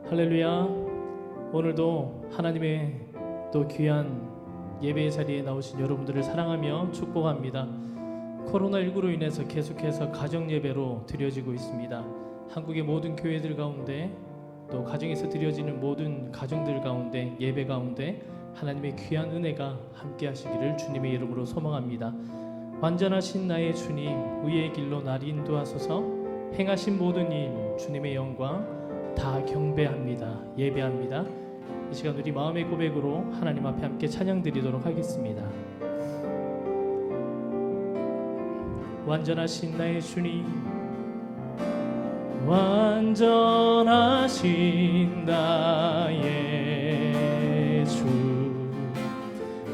할렐루야. 오늘도 하나님의 또 귀한 예배의 자리에 나오신 여러분들을 사랑하며 축복합니다. 코로나19로 인해서 계속해서 가정 예배로 드려지고 있습니다. 한국의 모든 교회들 가운데 또 가정에서 드려지는 모든 가정들 가운데 예배 가운데 하나님의 귀한 은혜가 함께 하시기를 주님의 이름으로 소망합니다. 완전하신 나의 주님, 의의 길로 나를 인도하소서. 행하신 모든 일 주님의 영광 다 경배합니다. 예배합니다. 이 시간 우리 마음의 고백으로 하나님 앞에 함께 찬양 드리도록 하겠습니다. 완전하신 나의 주님, 완전하신 나의 주,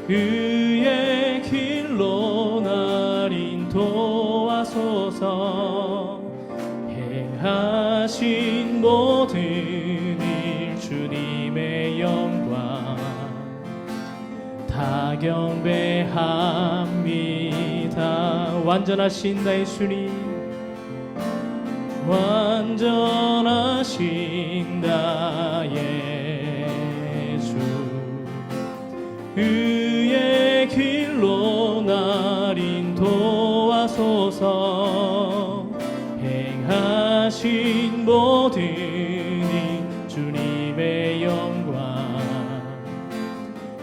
그의 길로 날 인도하소서. 행하신 모든 일 주님의 영광 다 경배합니다. 완전하신 나의 주님, 완전하신 나의 주, 그의 길로 날 인도하소서. 행하신 모든 일 주님의 영광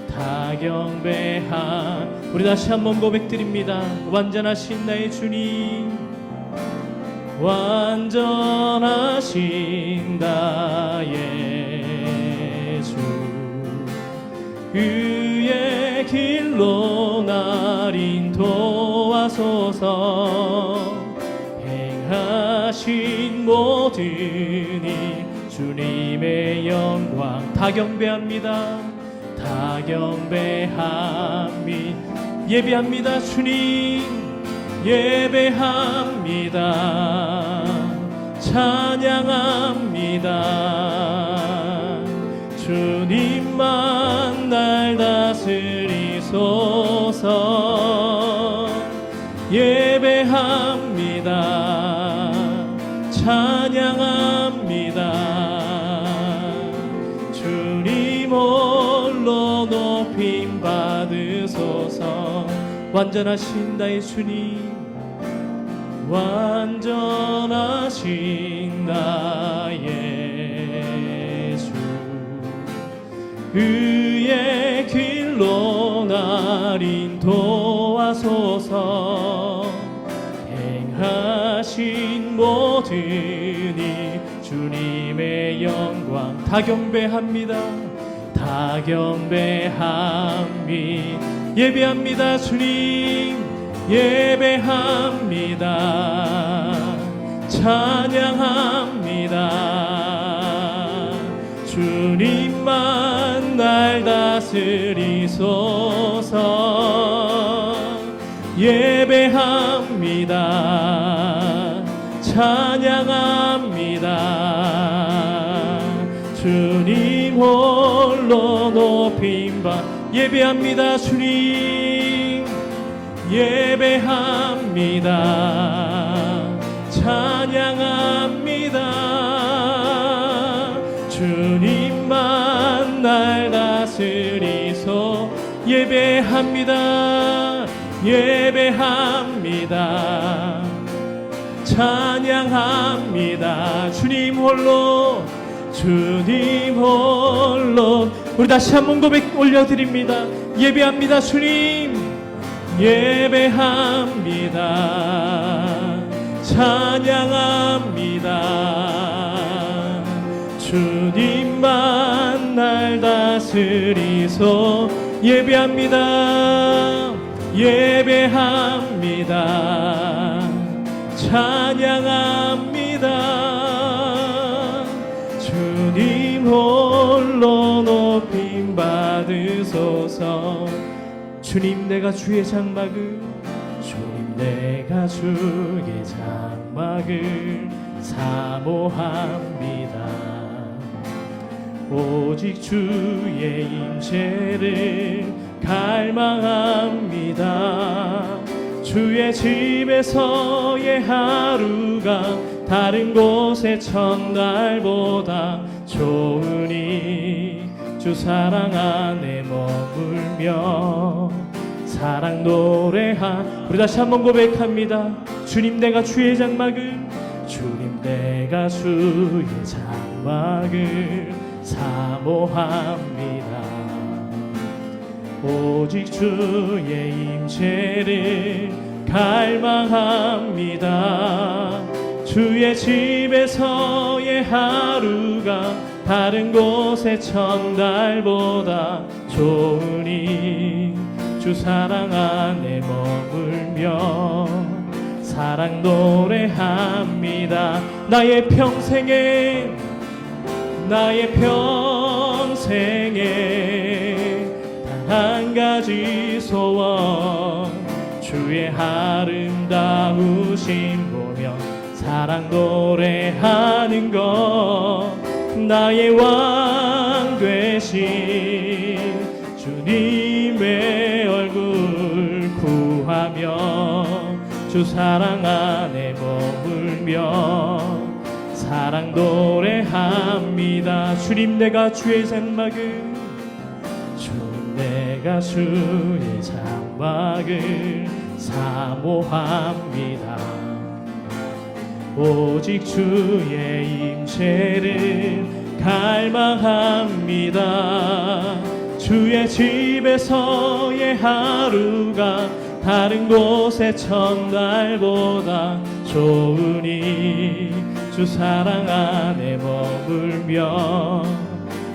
다 경배한. 우리 다시 한번 고백드립니다. 완전하신 나의 주님, 완전하신 나의 주, 그의 길로 날 인도하소서. 행하신 모든 일 주님의 영광 다 경배합니다. 다 경배합니다. 예배합니다. 주님 예배합니다. 찬양합니다. 주님만 날 다스리소서. 예배합니다. 찬양합니다. 주님 홀로 높임 받으소서. 완전하신 나의 주님, 완전하신 나의 주, 그의 길로 날 인도하소서. 행하신 모든 일 주님의 영광 다 경배합니다. 다 경배합니다. 예배합니다. 주님 예배합니다. 찬양합니다. 주님만 날 다스리소서. 예배합니다. 찬양합니다. 주님 홀로 높임받. 예배합니다. 주님 예배합니다. 찬양합니다. 주님만 날 다스리소. 예배합니다. 예배합니다. 찬양합니다. 주님 홀로, 주님 홀로. 우리 다시 한번 고백 올려드립니다. 예배합니다. 주님 예배합니다. 찬양합니다. 주님만 날 다스리소. 예배합니다. 예배합니다. 찬양합니다. 주님 홀로 높임 받으소서. 주님 내가 주의 장막을, 주님 내가 주의 장막을 사모합니다. 오직 주의 임재를 갈망합니다. 주의 집에서의 하루가 다른 곳의 첫날보다 좋으니 주 사랑 안에 머물며 사랑 노래하. 우리 다시 한번 고백합니다. 주님 내가 주의 장막을, 주님 내가 주의 장막을 사모합니다. 오직 주의 임재를 갈망합니다. 주의 집에서의 하루가 다른 곳의 첫날보다 좋으니 주 사랑 안에 머물며 사랑 노래합니다. 나의 평생에 단 한 가지 소원, 주의 아름다우심 보며 사랑 노래하는 것. 나의 왕 되신 주님의 얼굴 구하며 주 사랑 안에 머물며 사랑 노래합니다. 주님 내가 주의 장막을, 주님 내가 주의 장막을 사모합니다. 오직 주의 임재를 갈망합니다. 주의 집에서의 하루가 다른 곳의 첫날보다 좋으니 주 사랑 안에 머물며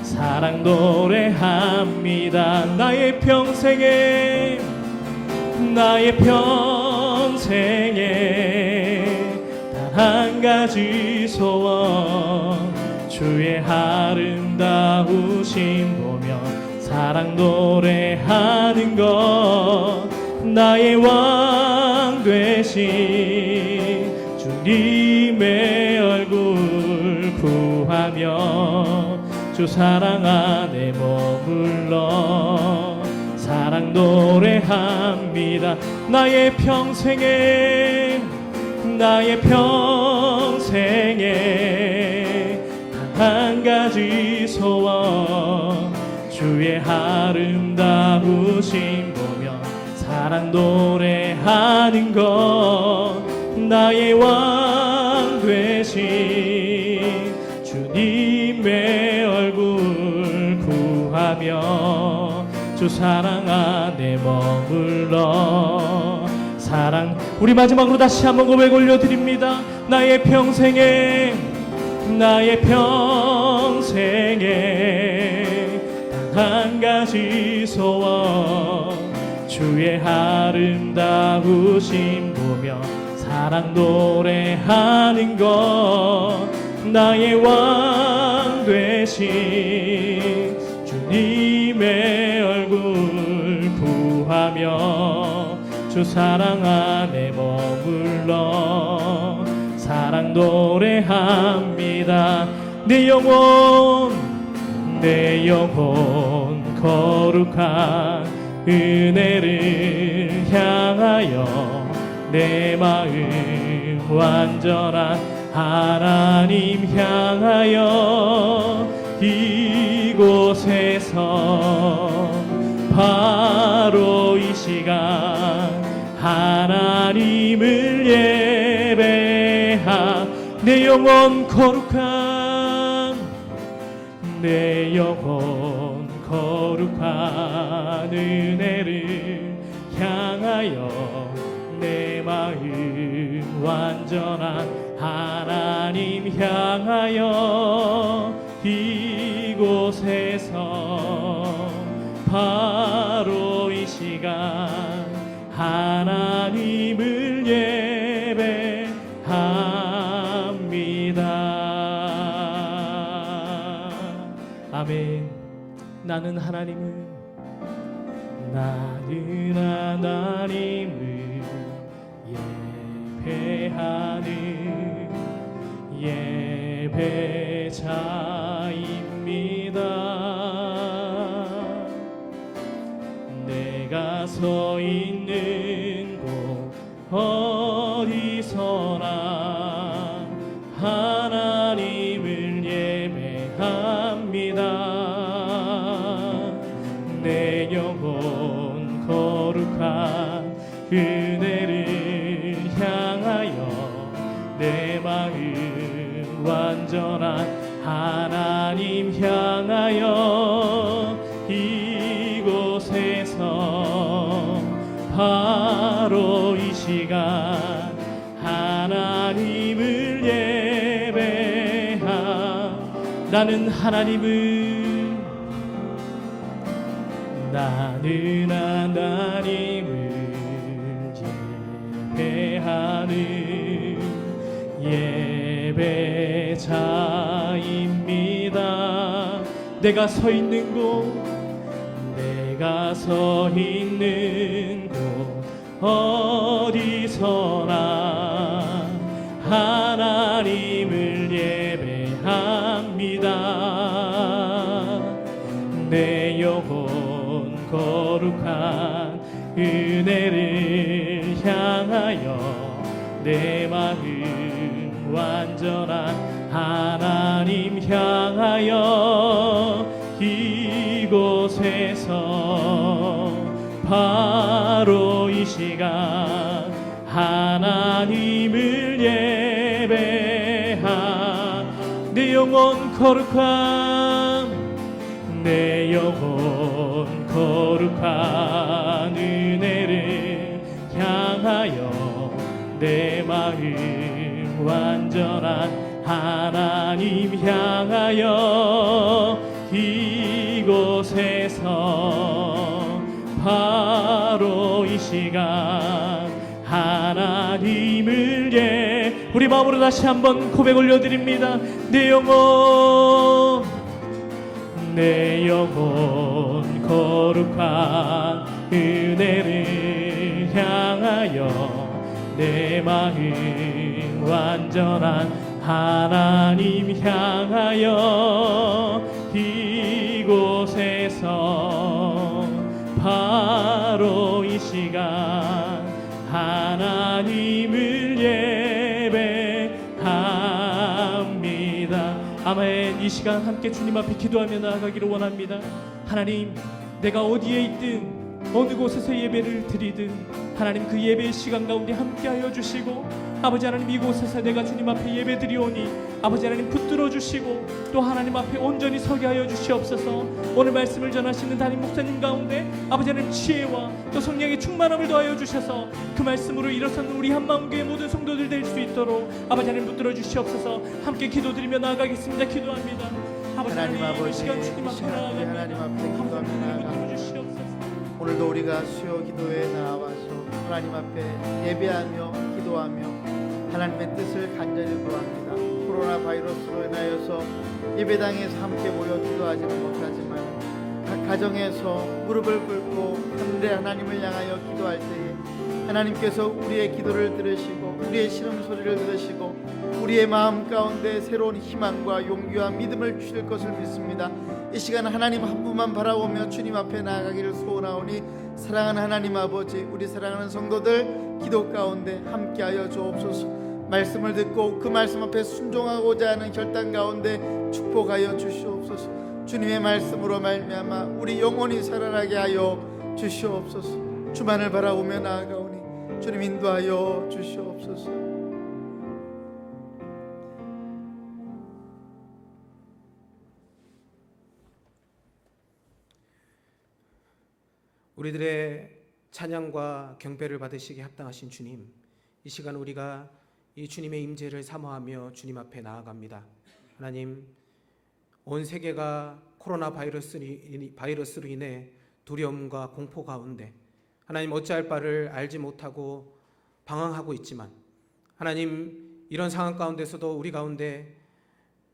사랑 노래합니다. 나의 평생에 단 한 가지 소원, 주의 아름다우심 보며 사랑 노래하는 것. 나의 왕 되신 주님의 얼굴 구하며 주 사랑 안에 머물러 사랑 노래합니다. 나의 평생에 단 한 가지 소원, 주의 아름다우심 보며 사랑 노래하는 것. 나의 왕 되신 주님의 얼굴 구하며 주 사랑 안에 머물러 사랑. 우리 마지막으로 다시 한번 고백 올려드립니다. 나의 평생에 단 한 가지 소원, 주의 아름다우심 보며 사랑 노래하는 것. 나의 왕 되신 주님의 얼굴 구하며 주 사랑 안에 머물러 사랑 노래합니다. 내 영혼 거룩한 은혜를 향하여 내 마음 완전한 하나님 향하여 이곳에서 바로 이 시간 하나님을 예배하. 내 영혼 거룩한 은혜를 향하여 내 마음 완전한 하나님 향하여 이곳에서 바로 이 시간 하나님을 예배합니다. 아멘. 나는 하나님을 예배하는 예배자입니다. 내가 서 있는 곳 어디서나 완전한 하나님 향하여 이곳에서 바로 이 시간 하나님을 예배하. 나는 하나님을 예배하는 예배자입니다. 내가 서 있는 곳 어디서나 하나님을 예배합니다. 내 영혼 거룩한 은혜를 향하여 내 마음 완전한 하나님 향하여 이곳에서 바로 이 시간 하나님을 예배하. 내 영혼 거룩한 은혜를 향하여 내 마음 완전한 하나님 향하여 이곳에서 바로 이 시간 하나님을 우리 마음으로 다시 한번 고백 올려드립니다. 내 영혼 거룩한 은혜를 향하여 내 마음 완전한 하나님 향하여 이곳에서 바로 이 시간 하나님을 예배합니다. 아멘. 이 시간 함께 주님 앞에 기도하며 나아가기를 원합니다. 하나님, 내가 어디에 있든 어느 곳에서 예배를 드리든 하나님 그 예배의 시간 가운데 함께하여 주시고, 아버지 하나님 이곳에서 내가 주님 앞에 예배 드리오니 아버지 하나님 붙들어 주시고 또 하나님 앞에 온전히 서게 하여 주시옵소서. 오늘 말씀을 전하시는 담임 목사님 가운데 아버지 하나님 지혜와 또 성령의 충만함을 더하여 주셔서 그 말씀으로 일어서는 우리 한마음교회 모든 성도들 될 수 있도록 아버지 하나님 붙들어 주시옵소서. 함께 기도드리며 나아가겠습니다. 기도합니다. 하나님 아버지, 이 시간 주님 앞에 나아갑니다. 하나님 앞에 기도합니다. 붙들어 주시옵소서. 오늘도 우리가 수요 기도에 나와서 하나님 앞에 예배하며 기도하며 하나님의 뜻을 간절히 구합니다. 코로나 바이러스로 인하여서 예배당에서 함께 모여 기도하지는 못하지만 각 가정에서 무릎을 꿇고 하늘의 하나님을 향하여 기도할 때에 하나님께서 우리의 기도를 들으시고 우리의 신음소리를 들으시고 우리의 마음 가운데 새로운 희망과 용기와 믿음을 주실 것을 믿습니다. 이 시간 하나님 한 분만 바라보며 주님 앞에 나아가기를 소원하오니 사랑하는 하나님 아버지, 우리 사랑하는 성도들 기도 가운데 함께하여 주옵소서. 말씀을 듣고 그 말씀 앞에 순종하고자 하는 결단 가운데 축복하여 주시옵소서. 주님의 말씀으로 말미암아 우리 영혼이 살아나게 하여 주시옵소서. 주만을 바라보며 나아가오니 주님 인도하여 주시옵소서. 우리들의 찬양과 경배를 받으시기에 합당하신 주님, 이 시간 우리가 이 주님의 임재를 사모하며 주님 앞에 나아갑니다. 하나님, 온 세계가 코로나 바이러스로 인해 두려움과 공포 가운데 하나님 어찌할 바를 알지 못하고 방황하고 있지만 하나님, 이런 상황 가운데서도 우리 가운데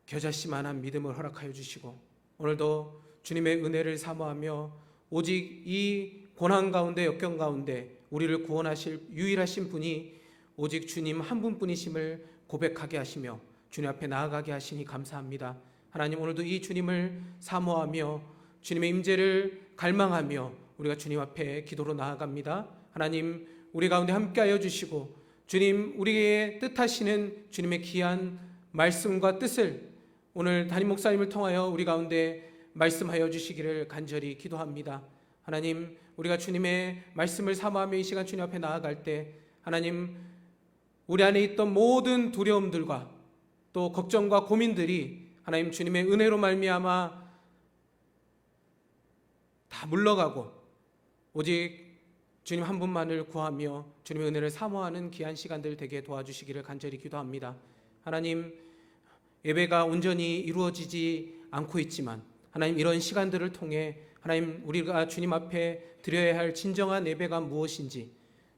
겨자씨만한 믿음을 허락하여 주시고 오늘도 주님의 은혜를 사모하며 오직 이 고난 가운데 역경 가운데 우리를 구원하실 유일하신 분이 오직 주님 한 분뿐이심을 고백하게 하시며 주님 앞에 나아가게 하시니 감사합니다. 하나님, 오늘도 이 주님을 사모하며 주님의 임재를 갈망하며 우리가 주님 앞에 기도로 나아갑니다. 하나님, 우리 가운데 함께하여 주시고 주님, 우리의 뜻하시는 주님의 귀한 말씀과 뜻을 오늘 담임 목사님을 통하여 우리 가운데 말씀하여 주시기를 간절히 기도합니다. 하나님, 우리가 주님의 말씀을 사모하며 이 시간 주님 앞에 나아갈 때 하나님, 우리 안에 있던 모든 두려움들과 또 걱정과 고민들이 하나님 주님의 은혜로 말미암아 다 물러가고 오직 주님 한 분만을 구하며 주님의 은혜를 사모하는 귀한 시간들 되게 도와주시기를 간절히 기도합니다. 하나님, 예배가 온전히 이루어지지 않고 있지만 하나님, 이런 시간들을 통해 하나님, 우리가 주님 앞에 드려야 할 진정한 예배가 무엇인지,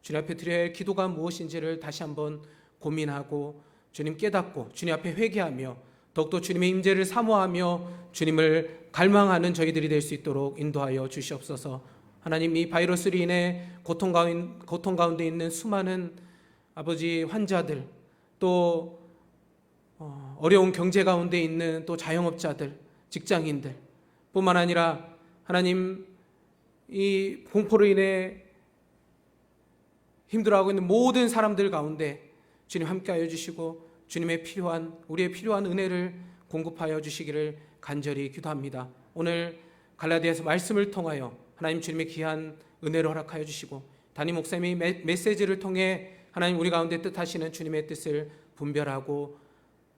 주님 앞에 드려야 할 기도가 무엇인지를 다시 한번 고민하고 주님 깨닫고 주님 앞에 회개하며 더욱더 주님의 임재를 사모하며 주님을 갈망하는 저희들이 될 수 있도록 인도하여 주시옵소서. 하나님, 이 바이러스로 인해 고통 가운데 있는 수많은 아버지 환자들, 또 어려운 경제 가운데 있는 또 자영업자들, 직장인들 뿐만 아니라 하나님, 이 공포로 인해 힘들어하고 있는 모든 사람들 가운데 주님 함께하여 주시고 우리의 필요한 은혜를 공급하여 주시기를 간절히 기도합니다. 오늘 갈라디아서 말씀을 통하여 하나님 주님의 귀한 은혜를 허락하여 주시고 담임 목사님의 메시지를 통해 하나님 우리 가운데 뜻하시는 주님의 뜻을 분별하고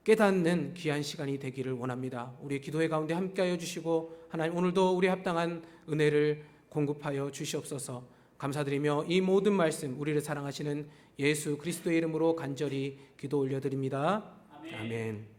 깨닫는 귀한 시간이 되기를 원합니다. 우리의 기도회 가운데 함께하여 주시고 하나님, 오늘도 우리에 합당한 은혜를 공급하여 주시옵소서. 감사드리며 이 모든 말씀 우리를 사랑하시는 예수 그리스도의 이름으로 간절히 기도 올려드립니다. 아멘.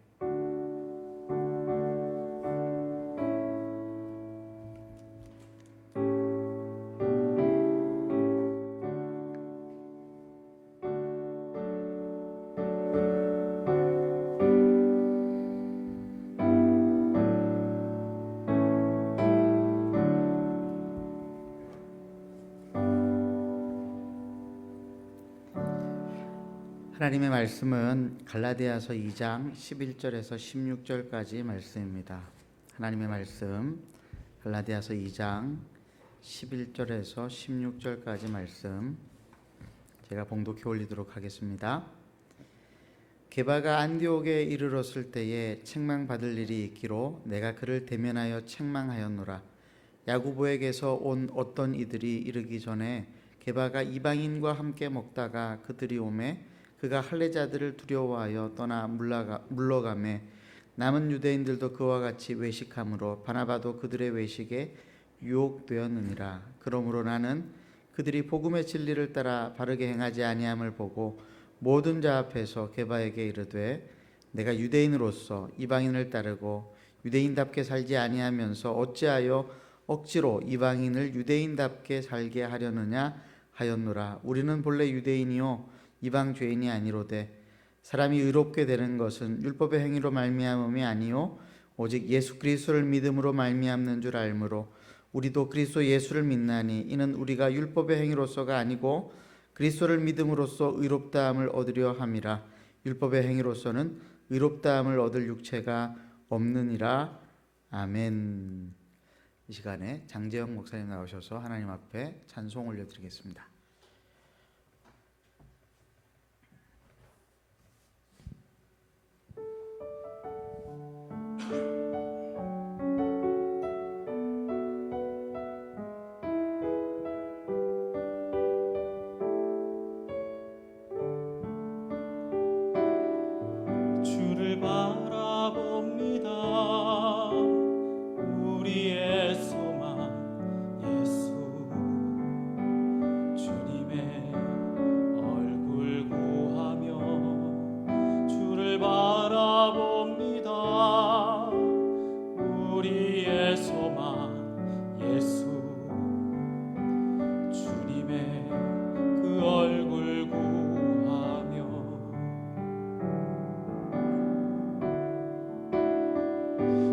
하나님의 말씀은 갈라디아서 2장 11절에서 16절까지 말씀입니다. 하나님의 말씀 갈라디아서 2장 11절에서 16절까지 말씀 제가 봉독해 올리도록 하겠습니다. 게바가 안디옥에 이르렀을 때에 책망받을 일이 있기로 내가 그를 대면하여 책망하였노라. 야고보에게서 온 어떤 이들이 이르기 전에 게바가 이방인과 함께 먹다가 그들이 오매 그가 할례자들을 두려워하여 떠나 물러가매 남은 유대인들도 그와 같이 외식함으로 바나바도 그들의 외식에 유혹되었느니라. 그러므로 나는 그들이 복음의 진리를 따라 바르게 행하지 아니함을 보고 모든 자 앞에서 게바에게 이르되 내가 유대인으로서 이방인을 따르고 유대인답게 살지 아니하면서 어찌하여 억지로 이방인을 유대인답게 살게 하려느냐 하였노라. 우리는 본래 유대인이요 이방 죄인이 아니로되 사람이 의롭게 되는 것은 율법의 행위로 말미암음이 아니요 오직 예수 그리스도를 믿음으로 말미암는 줄 알므로 우리도 그리스도 예수를 믿나니 이는 우리가 율법의 행위로서가 아니고 그리스도를 믿음으로써 의롭다함을 얻으려 함이라. 율법의 행위로서는 의롭다함을 얻을 육체가 없느니라. 아멘. 이 시간에 장재영 목사님 나오셔서 하나님 앞에 찬송 올려드리겠습니다. 주를 바라봅니다. 우리의 소망 예수, 주님의 얼굴 구하며 주를 바라봅니다. 우리의 소망 예수, 주님의 그 얼굴 구하며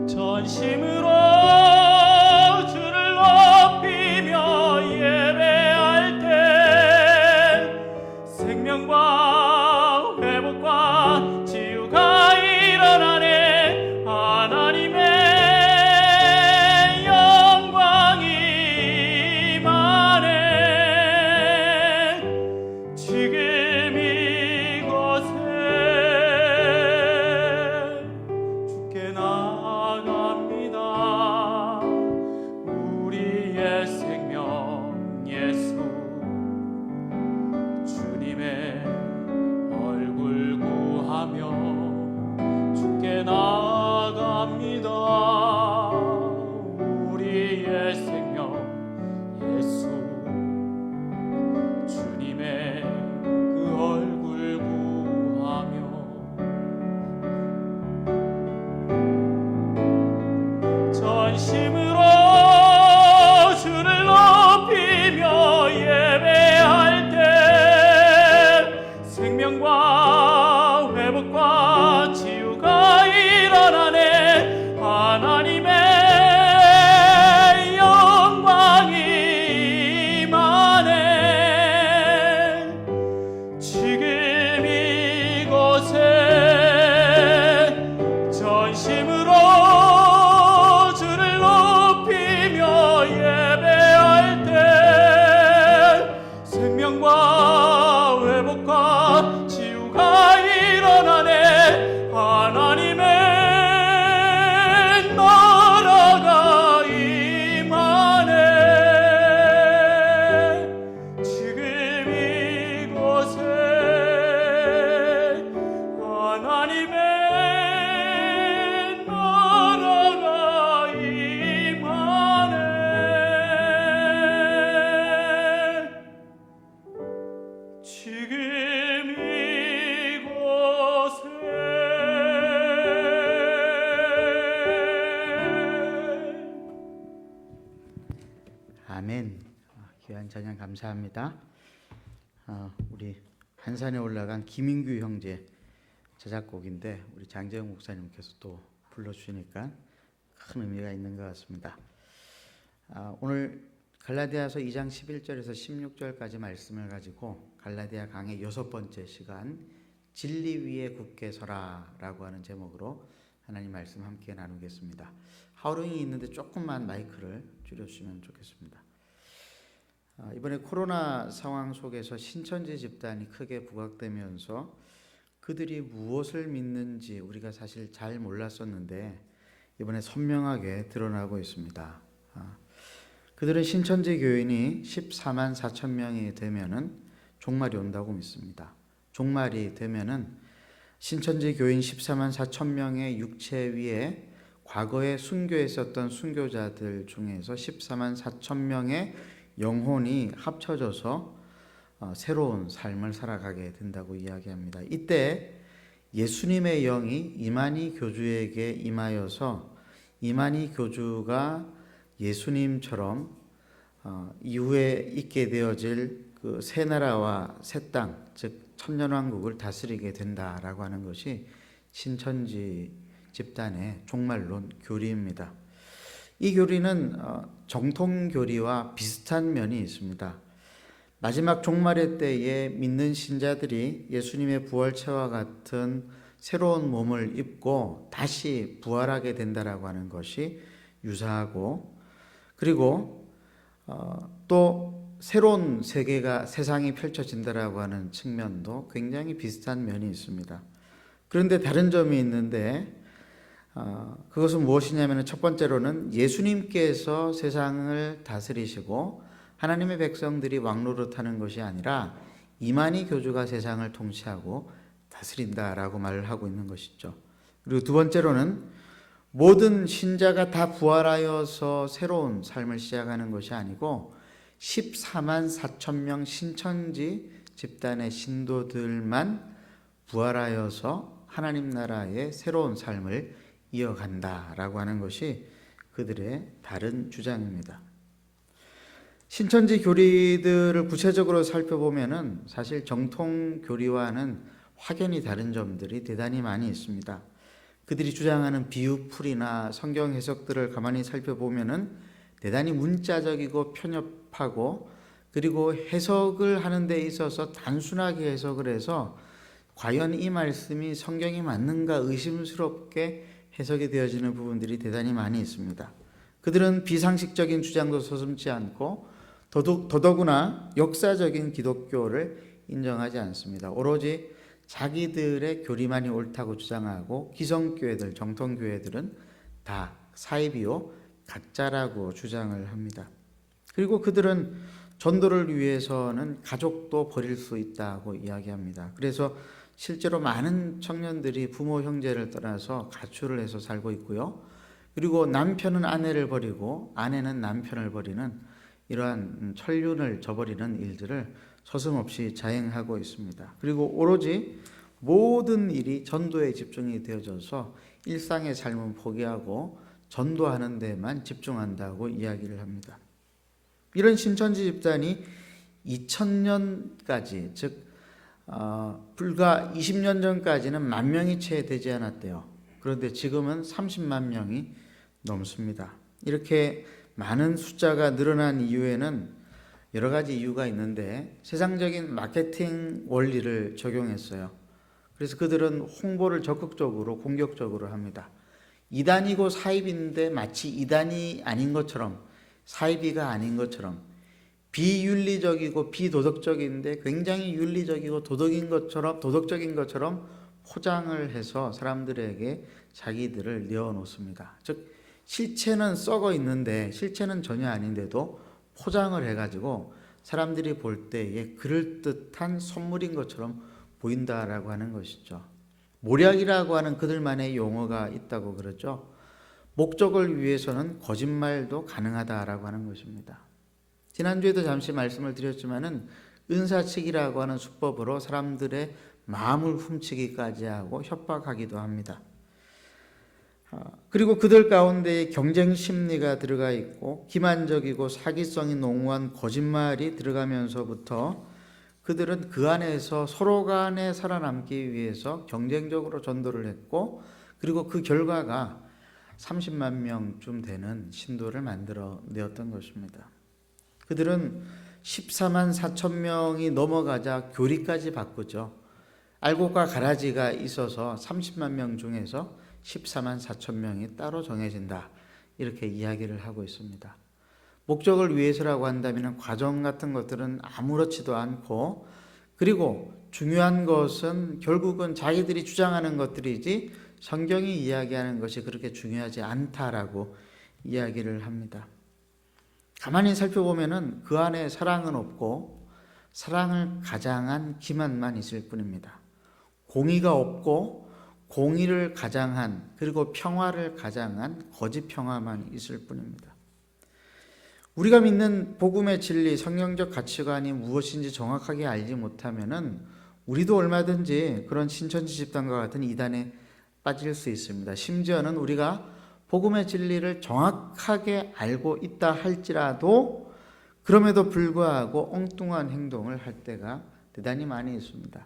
전심으로 주를 높이며 예배할 때 생명과 회복과 치유가 일어나네. 하나님의 영광이 임하네. 지금 이곳에 주께 나갑니다. 우리의 생명 예수, 주님의 얼굴 구하며 구합니다. 우리의 생명 예수 주님의 그 얼굴 구하며 전심으로 주를 높이며 예배할 때 생명과 회복과 치유가 일어나네. 하나님의 영광이 임하네. 지금 이곳에 전심으로 주를 높이며 예배할 때 생명과 회복과 치유가 일어나네. 하나님의 나라가 임하네. 지금 이곳에 하나님의 나라가 임하네. 지금 이곳에 아멘. 귀한 찬양 감사합니다. 우리 한산에 올라간 김인규 형제 제작곡인데 우리 장재영 목사님께서 또 불러주시니까 큰 의미가 있는 것 같습니다. 오늘 갈라디아서 2장 11절에서 16절까지 말씀을 가지고 갈라디아 강의 6번째 시간 진리 위에 굳게 서라라고 하는 제목으로 하나님 말씀 함께 나누겠습니다. 하울링이 있는데 조금만 마이크를 줄여주시면 좋겠습니다. 이번에 코로나 상황 속에서 신천지 집단이 크게 부각되면서 그들이 무엇을 믿는지 우리가 사실 잘 몰랐었는데 이번에 선명하게 드러나고 있습니다. 그들은 신천지 교인이 14만 4천 명이 되면은 종말이 온다고 믿습니다. 종말이 되면은 신천지 교인 14만 4천 명의 육체 위에 과거에 순교했었던 순교자들 중에서 14만 4천 명의 영혼이 합쳐져서 새로운 삶을 살아가게 된다고 이야기합니다. 이때 예수님의 영이 이만희 교주에게 임하여서 이만희 교주가 예수님처럼 이후에 있게 되어질 그 새 나라와 새 땅, 즉 천년왕국을 다스리게 된다라고 하는 것이 신천지 집단의 종말론 교리입니다. 이 교리는 정통 교리와 비슷한 면이 있습니다. 마지막 종말의 때에 믿는 신자들이 예수님의 부활체와 같은 새로운 몸을 입고 다시 부활하게 된다라고 하는 것이 유사하고, 그리고 또 새로운 세상이 펼쳐진다라고 하는 측면도 굉장히 비슷한 면이 있습니다. 그런데 다른 점이 있는데 그것은 무엇이냐면 첫 번째로는 예수님께서 세상을 다스리시고 하나님의 백성들이 왕노릇하는 것이 아니라 이만희 교주가 세상을 통치하고 다스린다라고 말을 하고 있는 것이죠. 그리고 두 번째로는 모든 신자가 다 부활하여서 새로운 삶을 시작하는 것이 아니고 14만 4천 명 신천지 집단의 신도들만 부활하여서 하나님 나라의 새로운 삶을 이어간다라고 하는 것이 그들의 다른 주장입니다. 신천지 교리들을 구체적으로 살펴보면은 사실 정통 교리와는 확연히 다른 점들이 대단히 많이 있습니다. 그들이 주장하는 비유풀이나 성경 해석들을 가만히 살펴보면은 대단히 문자적이고 편협하고, 그리고 해석을 하는 데 있어서 단순하게 해석을 해서 과연 이 말씀이 성경이 맞는가 의심스럽게 해석이 되어지는 부분들이 대단히 많이 있습니다. 그들은 비상식적인 주장도 서슴지 않고 더더구나 역사적인 기독교를 인정하지 않습니다. 오로지 자기들의 교리만이 옳다고 주장하고 기성교회들, 정통교회들은 다 사이비요 가짜라고 주장을 합니다. 그리고 그들은 전도를 위해서는 가족도 버릴 수 있다고 이야기합니다. 그래서 실제로 많은 청년들이 부모 형제를 떠나서 가출을 해서 살고 있고요. 그리고 남편은 아내를 버리고 아내는 남편을 버리는 이러한 천륜을 저버리는 일들을 서슴없이 자행하고 있습니다. 그리고 오로지 모든 일이 전도에 집중이 되어져서 일상의 삶은 포기하고 전도하는 데만 집중한다고 이야기를 합니다. 이런 신천지 집단이 2000년까지 즉 불과 20년 전까지는 10,000명이 채 되지 않았대요. 그런데 지금은 30만 명이 넘습니다. 이렇게 많은 숫자가 늘어난 이유에는 여러 가지 이유가 있는데 세상적인 마케팅 원리를 적용했어요. 그래서 그들은 홍보를 적극적으로 공격적으로 합니다. 이단이고 사입인데 마치 이단이 아닌 것처럼 사입이가 아닌 것처럼 비윤리적이고 비도덕적인데 굉장히 윤리적이고 도덕적인 것처럼 포장을 해서 사람들에게 자기들을 내어놓습니다. 즉 실체는 썩어 있는데 실체는 전혀 아닌데도 포장을 해가지고 사람들이 볼 때에 그럴듯한 선물인 것처럼 보인다라고 하는 것이죠. 모략이라고 하는 그들만의 용어가 있다고 그러죠. 목적을 위해서는 거짓말도 가능하다라고 하는 것입니다. 지난주에도 잠시 말씀을 드렸지만은 은사치기라고 하는 수법으로 사람들의 마음을 훔치기까지 하고 협박하기도 합니다. 그리고 그들 가운데에 경쟁 심리가 들어가 있고 기만적이고 사기성이 농후한 거짓말이 들어가면서부터 그들은 그 안에서 서로 간에 살아남기 위해서 경쟁적으로 전도를 했고 그리고 그 결과가 30만 명쯤 되는 신도를 만들어 내었던 것입니다. 그들은 14만 4천 명이 넘어가자 교리까지 바꾸죠. 알곡과 가라지가 있어서 30만 명 중에서 14만 4천 명이 따로 정해진다. 이렇게 이야기를 하고 있습니다. 목적을 위해서라고 한다면 과정 같은 것들은 아무렇지도 않고 그리고 중요한 것은 결국은 자기들이 주장하는 것들이지 성경이 이야기하는 것이 그렇게 중요하지 않다라고 이야기를 합니다. 가만히 살펴보면은 그 안에 사랑은 없고 사랑을 가장한 기만만 있을 뿐입니다. 공의가 없고 공의를 가장한 그리고 평화를 가장한 거짓 평화만 있을 뿐입니다. 우리가 믿는 복음의 진리, 성경적 가치관이 무엇인지 정확하게 알지 못하면은 우리도 얼마든지 그런 신천지 집단과 같은 이단에 빠질 수 있습니다. 심지어는 우리가 복음의 진리를 정확하게 알고 있다 할지라도 그럼에도 불구하고 엉뚱한 행동을 할 때가 대단히 많이 있습니다.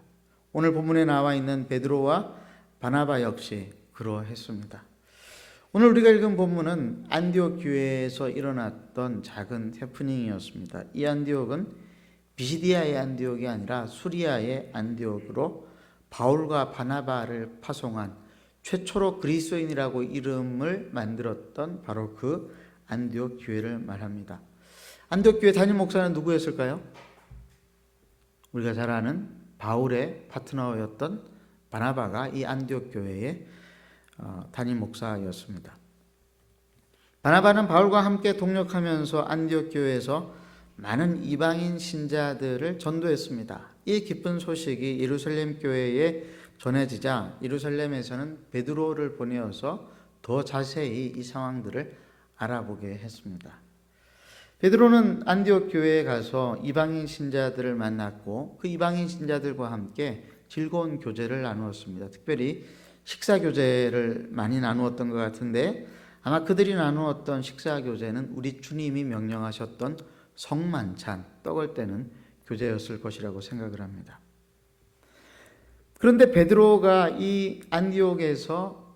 오늘 본문에 나와 있는 베드로와 바나바 역시 그러했습니다. 오늘 우리가 읽은 본문은 안디옥 교회에서 일어났던 작은 해프닝이었습니다. 이 안디옥은 비시디아의 안디옥이 아니라 수리아의 안디옥으로 바울과 바나바를 파송한 최초로 그리스도인이라고 이름을 만들었던 바로 그 안디옥 교회를 말합니다. 안디옥 교회 담임 목사는 누구였을까요? 우리가 잘 아는 바울의 파트너였던 바나바가 이 안디옥 교회의 담임 목사였습니다. 바나바는 바울과 함께 동력하면서 안디옥 교회에서 많은 이방인 신자들을 전도했습니다. 이 기쁜 소식이 예루살렘 교회에 전해지자 예루살렘에서는 베드로를 보내어서 더 자세히 이 상황들을 알아보게 했습니다. 베드로는 안디옥 교회에 가서 이방인 신자들을 만났고 그 이방인 신자들과 함께 즐거운 교제를 나누었습니다. 특별히 식사 교제를 많이 나누었던 것 같은데 아마 그들이 나누었던 식사 교제는 우리 주님이 명령하셨던 성만찬, 떡을 떼는 교제였을 것이라고 생각을 합니다. 그런데 베드로가 이 안디옥에서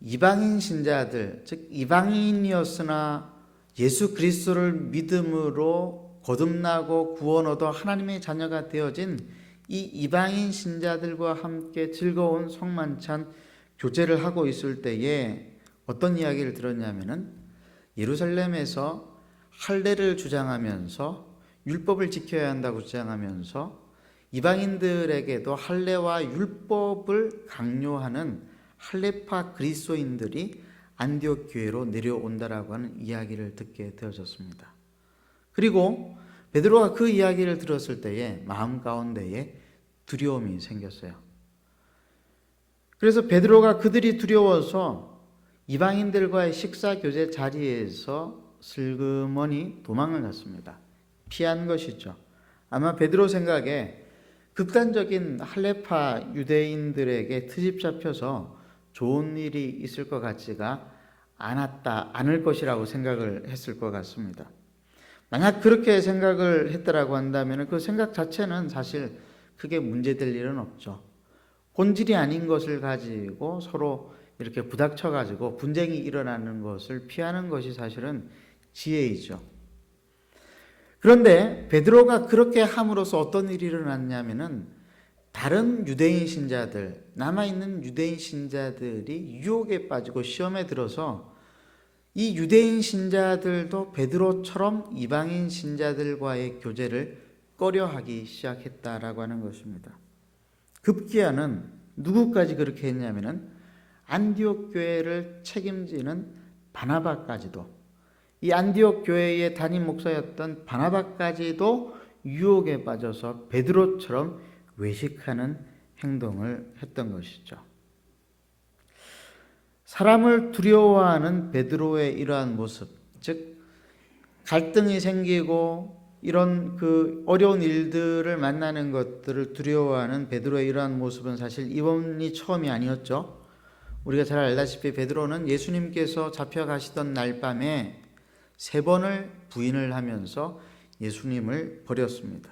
이방인 신자들, 즉 이방인이었으나 예수 그리스도를 믿음으로 거듭나고 구원 얻어 하나님의 자녀가 되어진 이 이방인 신자들과 함께 즐거운 성만찬 교제를 하고 있을 때에 어떤 이야기를 들었냐면은 예루살렘에서 할례를 주장하면서 율법을 지켜야 한다고 주장하면서 이방인들에게도 할례와 율법을 강요하는 할례파 그리스도인들이 안디옥 교회로 내려온다라고 하는 이야기를 듣게 되어졌습니다. 그리고 베드로가 그 이야기를 들었을 때에 마음 가운데에 두려움이 생겼어요. 그래서 베드로가 그들이 두려워서 이방인들과의 식사 교제 자리에서 슬그머니 도망을 갔습니다. 피한 것이죠. 아마 베드로 생각에 극단적인 할레파 유대인들에게 트집 잡혀서 좋은 일이 있을 것 같지가 않을 것이라고 생각을 했을 것 같습니다. 만약 그렇게 생각을 했다라고 한다면 그 생각 자체는 사실 크게 문제될 일은 없죠. 본질이 아닌 것을 가지고 서로 이렇게 부닥쳐 가지고 분쟁이 일어나는 것을 피하는 것이 사실은 지혜이죠. 그런데 베드로가 그렇게 함으로써 어떤 일이 일어났냐면은 다른 유대인 신자들, 남아있는 유대인 신자들이 유혹에 빠지고 시험에 들어서 이 유대인 신자들도 베드로처럼 이방인 신자들과의 교제를 꺼려하기 시작했다라고 하는 것입니다. 급기야는 누구까지 그렇게 했냐면은 안디옥 교회를 책임지는 바나바까지도, 이 안디옥 교회의 담임 목사였던 바나바까지도 유혹에 빠져서 베드로처럼 외식하는 행동을 했던 것이죠. 사람을 두려워하는 베드로의 이러한 모습, 즉 갈등이 생기고 이런 그 어려운 일들을 만나는 것들을 두려워하는 베드로의 이러한 모습은 사실 이번이 처음이 아니었죠. 우리가 잘 알다시피 베드로는 예수님께서 잡혀가시던 날 밤에 3번을 부인을 하면서 예수님을 버렸습니다.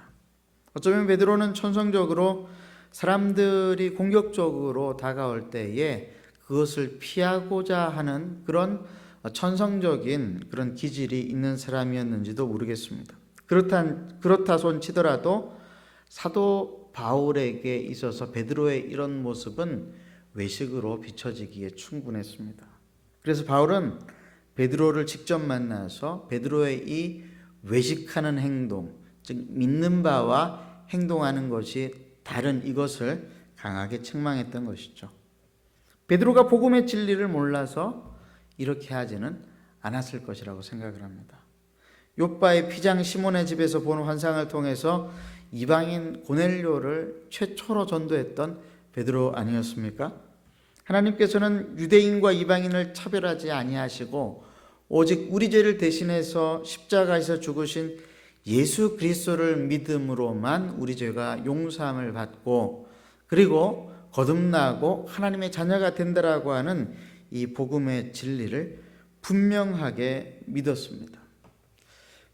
어쩌면 베드로는 천성적으로 사람들이 공격적으로 다가올 때에 그것을 피하고자 하는 그런 천성적인 그런 기질이 있는 사람이었는지도 모르겠습니다. 그렇다 손 치더라도 사도 바울에게 있어서 베드로의 이런 모습은 외식으로 비춰지기에 충분했습니다. 그래서 바울은 베드로를 직접 만나서 베드로의 이 외식하는 행동, 즉 믿는 바와 행동하는 것이 다른 이것을 강하게 책망했던 것이죠. 베드로가 복음의 진리를 몰라서 이렇게 하지는 않았을 것이라고 생각을 합니다. 욥바의 피장 시몬의 집에서 본 환상을 통해서 이방인 고넬료를 최초로 전도했던 베드로 아니었습니까? 하나님께서는 유대인과 이방인을 차별하지 아니하시고 오직 우리 죄를 대신해서 십자가에서 죽으신 예수 그리스도를 믿음으로만 우리 죄가 용서함을 받고 그리고 거듭나고 하나님의 자녀가 된다라고 하는 이 복음의 진리를 분명하게 믿었습니다.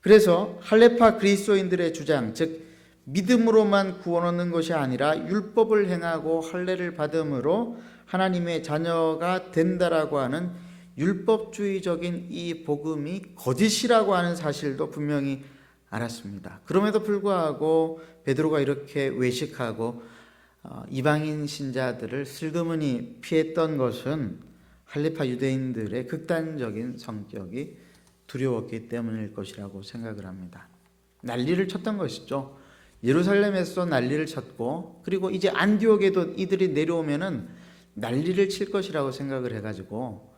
그래서 할레파 그리스도인들의 주장, 즉 믿음으로만 구원 얻는 것이 아니라 율법을 행하고 할례를 받음으로 하나님의 자녀가 된다라고 하는 율법주의적인 이 복음이 거짓이라고 하는 사실도 분명히 알았습니다. 그럼에도 불구하고 베드로가 이렇게 외식하고 이방인 신자들을 슬그머니 피했던 것은 할레파 유대인들의 극단적인 성격이 두려웠기 때문일 것이라고 생각을 합니다. 난리를 쳤던 것이죠. 예루살렘에서 난리를 쳤고 그리고 이제 안디옥에도 이들이 내려오면은 난리를 칠 것이라고 생각을 해가지고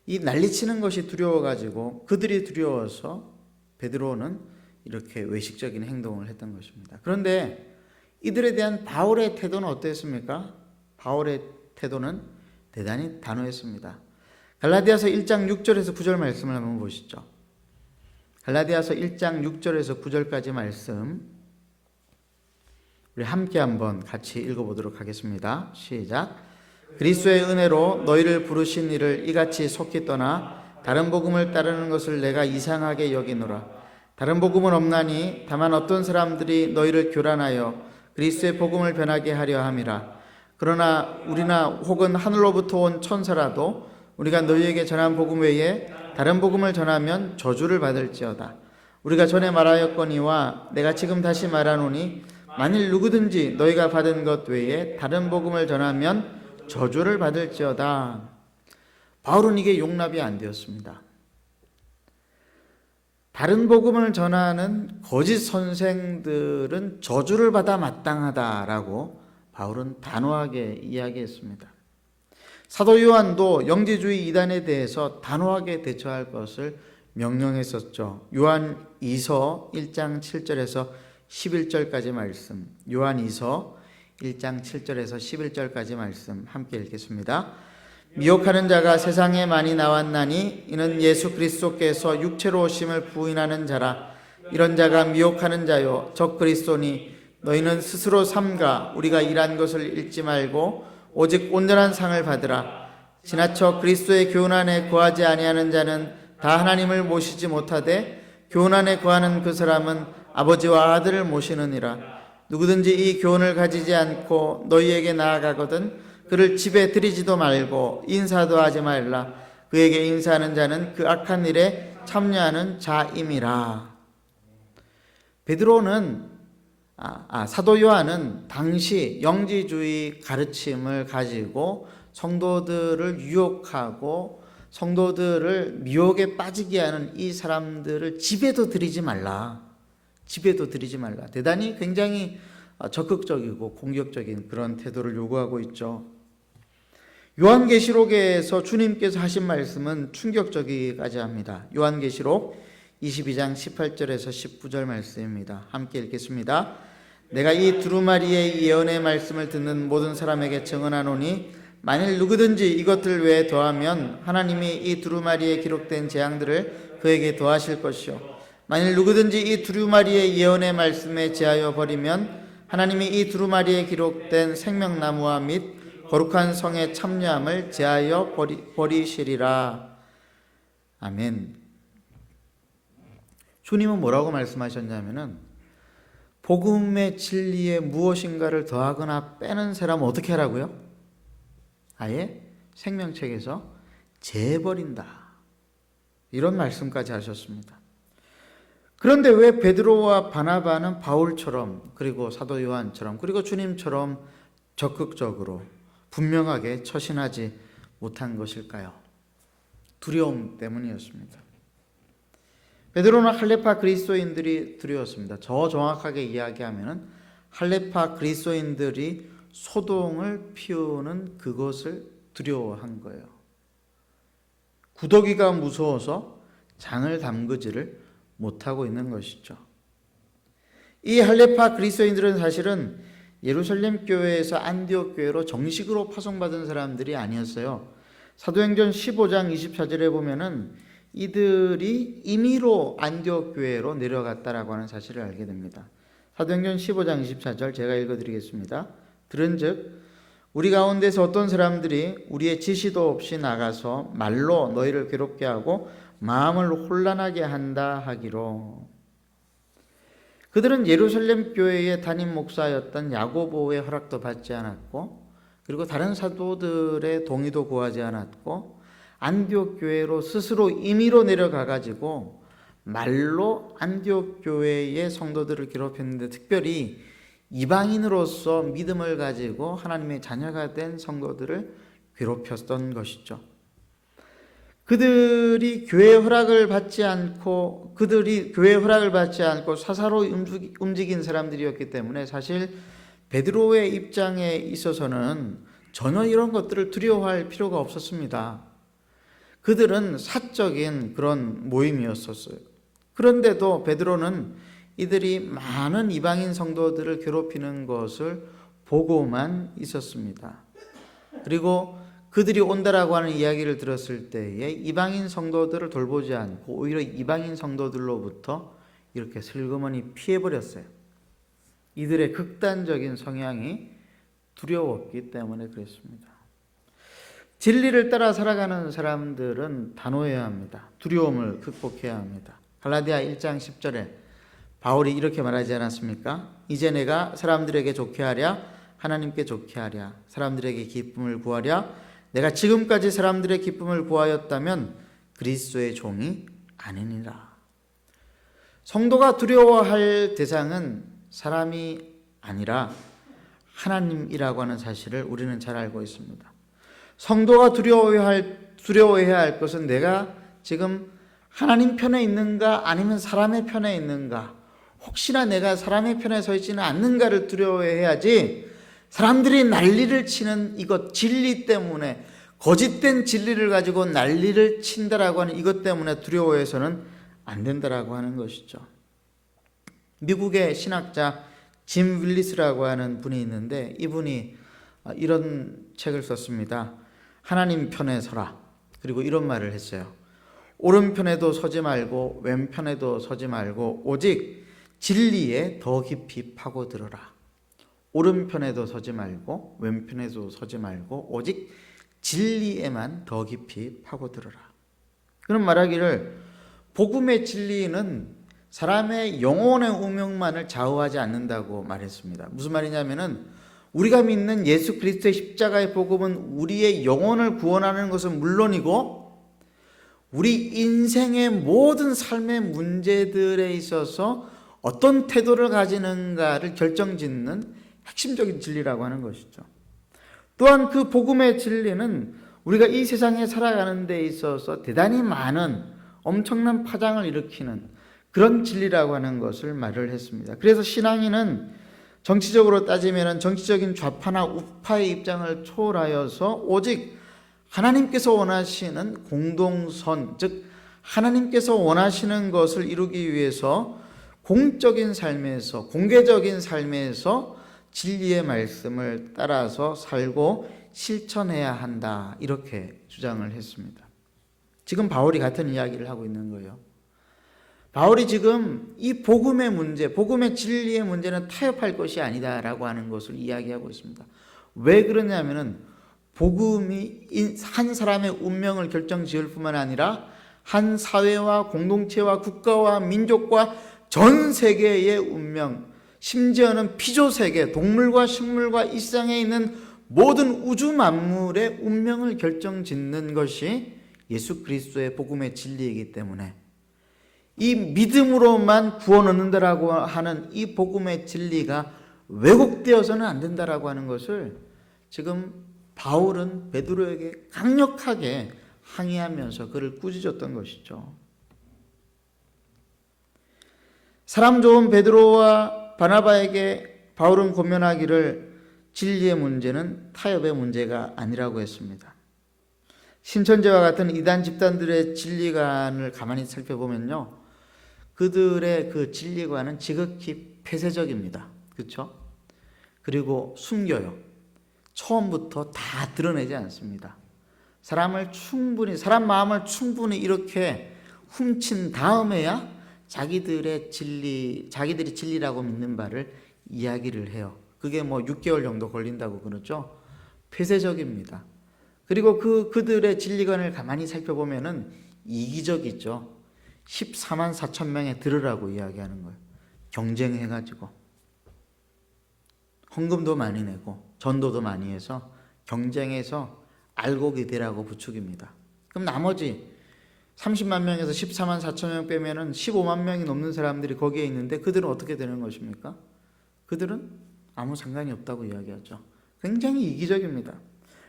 이 난리치는 것이 두려워가지고 그들이 두려워서 베드로는 이렇게 외식적인 행동을 했던 것입니다. 그런데 이들에 대한 바울의 태도는 어땠습니까? 바울의 태도는 대단히 단호했습니다. 갈라디아서 1장 6절에서 9절 말씀을 한번 보시죠. 갈라디아서 1장 6절에서 9절까지 말씀 우리 함께 한번 같이 읽어보도록 하겠습니다. 시작. 그리스도의 은혜로 너희를 부르신 이를 이같이 속히 떠나 다른 복음을 따르는 것을 내가 이상하게 여기노라. 다른 복음은 없나니 다만 어떤 사람들이 너희를 교란하여 그리스도의 복음을 변하게 하려 함이라. 그러나 우리나 혹은 하늘로부터 온 천사라도 우리가 너희에게 전한 복음 외에 다른 복음을 전하면 저주를 받을지어다. 우리가 전에 말하였거니와 내가 지금 다시 말하노니 만일 누구든지 너희가 받은 것 외에 다른 복음을 전하면 저주를 받을지어다. 바울은 이게 용납이 안 되었습니다. 다른 복음을 전하는 거짓 선생들은 저주를 받아 마땅하다라고 바울은 단호하게 이야기했습니다. 사도 요한도 영지주의 이단에 대해서 단호하게 대처할 것을 명령했었죠. 요한 2서 1장 7절에서 11절까지 말씀. 요한 2서 1장 7절에서 11절까지 말씀 함께 읽겠습니다. 미혹하는 자가 세상에 많이 나왔나니 이는 예수 그리스도께서 육체로 오심을 부인하는 자라. 이런 자가 미혹하는 자요 적 그리스도니 너희는 스스로 삼가 우리가 일한 것을 잃지 말고 오직 온전한 상을 받으라. 지나쳐 그리스도의 교훈 안에 거하지 아니하는 자는 다 하나님을 모시지 못하되 교훈 안에 거하는 그 사람은 아버지와 아들을 모시느니라. 누구든지 이 교훈을 가지지 않고 너희에게 나아가거든 그를 집에 들이지도 말고 인사도 하지 말라. 그에게 인사하는 자는 그 악한 일에 참여하는 자임이라. 사도 요한은 당시 영지주의 가르침을 가지고 성도들을 유혹하고 성도들을 미혹에 빠지게 하는 이 사람들을 집에도 들이지 말라. 대단히 굉장히 적극적이고 공격적인 그런 태도를 요구하고 있죠. 요한계시록에서 주님께서 하신 말씀은 충격적이까지 합니다. 요한계시록 22장 18절에서 19절 말씀입니다. 함께 읽겠습니다. 내가 이 두루마리의 예언의 말씀을 듣는 모든 사람에게 증언하노니 만일 누구든지 이것들 외에 더하면 하나님이 이 두루마리에 기록된 재앙들을 그에게 더하실 것이요 만일 누구든지 이 두루마리의 예언의 말씀에 제하여 버리면 하나님이 이 두루마리에 기록된 생명나무와 및 거룩한 성의 참여함을 제하여 버리시리라. 아멘. 주님은 뭐라고 말씀하셨냐면은 복음의 진리에 무엇인가를 더하거나 빼는 사람은 어떻게 하라고요? 아예 생명책에서 제해버린다. 이런 말씀까지 하셨습니다. 그런데 왜 베드로와 바나바는 바울처럼 그리고 사도 요한처럼 그리고 주님처럼 적극적으로 분명하게 처신하지 못한 것일까요? 두려움 때문이었습니다. 베드로나 할레파 그리스도인들이 두려웠습니다. 더 정확하게 이야기하면 할레파 그리스도인들이 소동을 피우는 그것을 두려워한 거예요. 구더기가 무서워서 장을 담그지를 못하고 있는 것이죠. 이 할레파 그리스도인들은 사실은 예루살렘 교회에서 안디옥 교회로 정식으로 파송받은 사람들이 아니었어요. 사도행전 15장 24절에 보면은 이들이 임의로 안디옥 교회로 내려갔다라고 하는 사실을 알게 됩니다. 사도행전 15장 24절 제가 읽어드리겠습니다. 들은즉 우리 가운데서 어떤 사람들이 우리의 지시도 없이 나가서 말로 너희를 괴롭게 하고 마음을 혼란하게 한다 하기로. 그들은 예루살렘 교회의 담임 목사였던 야고보의 허락도 받지 않았고 그리고 다른 사도들의 동의도 구하지 않았고 안디옥 교회로 스스로 임의로 내려가 가지고 말로 안디옥 교회의 성도들을 괴롭혔는데 특별히 이방인으로서 믿음을 가지고 하나님의 자녀가 된 성도들을 괴롭혔던 것이죠. 그들이 교회 허락을 받지 않고 사사로 움직인 사람들이었기 때문에 사실 베드로의 입장에 있어서는 전혀 이런 것들을 두려워할 필요가 없었습니다. 그들은 사적인 그런 모임이었었어요. 그런데도 베드로는 이들이 많은 이방인 성도들을 괴롭히는 것을 보고만 있었습니다. 그리고 그들이 온다라고 하는 이야기를 들었을 때에 이방인 성도들을 돌보지 않고 오히려 이방인 성도들로부터 이렇게 슬그머니 피해버렸어요. 이들의 극단적인 성향이 두려웠기 때문에 그랬습니다. 진리를 따라 살아가는 사람들은 단호해야 합니다. 두려움을 극복해야 합니다. 갈라디아 1장 10절에 바울이 이렇게 말하지 않았습니까? 이제 내가 사람들에게 좋게 하랴 하나님께 좋게 하랴 사람들에게 기쁨을 구하랴 내가 지금까지 사람들의 기쁨을 구하였다면 그리스도의 종이 아니니라. 성도가 두려워할 대상은 사람이 아니라 하나님이라고 하는 사실을 우리는 잘 알고 있습니다. 성도가 두려워해야 할 것은 내가 지금 하나님 편에 있는가 아니면 사람의 편에 있는가, 혹시나 내가 사람의 편에 서 있지는 않는가를 두려워해야지 사람들이 난리를 치는 이것 진리 때문에 거짓된 진리를 가지고 난리를 친다라고 하는 이것 때문에 두려워해서는 안 된다라고 하는 것이죠. 미국의 신학자 짐 윌리스라고 하는 분이 있는데 이분이 이런 책을 썼습니다. 하나님 편에 서라. 그리고 이런 말을 했어요. 오른편에도 서지 말고 왼편에도 서지 말고 오직 진리에 더 깊이 파고들어라. 오른편에도 서지 말고 왼편에도 서지 말고 오직 진리에만 더 깊이 파고들어라. 그런 말하기를 복음의 진리는 사람의 영혼의 운명만을 좌우하지 않는다고 말했습니다. 무슨 말이냐면은 우리가 믿는 예수 그리스도의 십자가의 복음은 우리의 영혼을 구원하는 것은 물론이고 우리 인생의 모든 삶의 문제들에 있어서 어떤 태도를 가지는가를 결정짓는 핵심적인 진리라고 하는 것이죠. 또한 그 복음의 진리는 우리가 이 세상에 살아가는 데 있어서 대단히 많은 엄청난 파장을 일으키는 그런 진리라고 하는 것을 말을 했습니다. 그래서 신앙인은 정치적으로 따지면 정치적인 좌파나 우파의 입장을 초월하여서 오직 하나님께서 원하시는 공동선, 즉 하나님께서 원하시는 것을 이루기 위해서 공적인 삶에서, 공개적인 삶에서 진리의 말씀을 따라서 살고 실천해야 한다, 이렇게 주장을 했습니다. 지금 바울이 같은 이야기를 하고 있는 거예요. 바울이 지금 이 복음의 문제, 복음의 진리의 문제는 타협할 것이 아니다라고 하는 것을 이야기하고 있습니다. 왜 그러냐면은 복음이 한 사람의 운명을 결정지을 뿐만 아니라 한 사회와 공동체와 국가와 민족과 전 세계의 운명, 심지어는 피조세계, 동물과 식물과 이 세상에 있는 모든 우주 만물의 운명을 결정짓는 것이 예수 그리스도의 복음의 진리이기 때문에 이 믿음으로만 구원 얻는다라고 하는 이 복음의 진리가 왜곡되어서는 안 된다라고 하는 것을 지금 바울은 베드로에게 강력하게 항의하면서 그를 꾸짖었던 것이죠. 사람 좋은 베드로와 바나바에게 바울은 권면하기를 진리의 문제는 타협의 문제가 아니라고 했습니다. 신천지와 같은 이단 집단들의 진리관을 가만히 살펴보면요, 그들의 그 진리관은 지극히 폐쇄적입니다. 그렇죠? 그리고 숨겨요. 처음부터 다 드러내지 않습니다. 사람 마음을 충분히 이렇게 훔친 다음에야 자기들이 진리라고 믿는 바를 이야기를 해요. 그게 뭐 6개월 정도 걸린다고 그러죠. 폐쇄적입니다. 그리고 그들의 진리관을 가만히 살펴보면은 이기적이죠. 14만 4천 명에 들으라고 이야기하는 거예요. 경쟁해가지고 헌금도 많이 내고 전도도 많이 해서 경쟁해서 알곡이 되라고 부추깁니다. 그럼 나머지 30만 명에서 14만 4천 명 빼면은 15만 명이 넘는 사람들이 거기에 있는데 그들은 어떻게 되는 것입니까? 그들은 아무 상관이 없다고 이야기하죠. 굉장히 이기적입니다.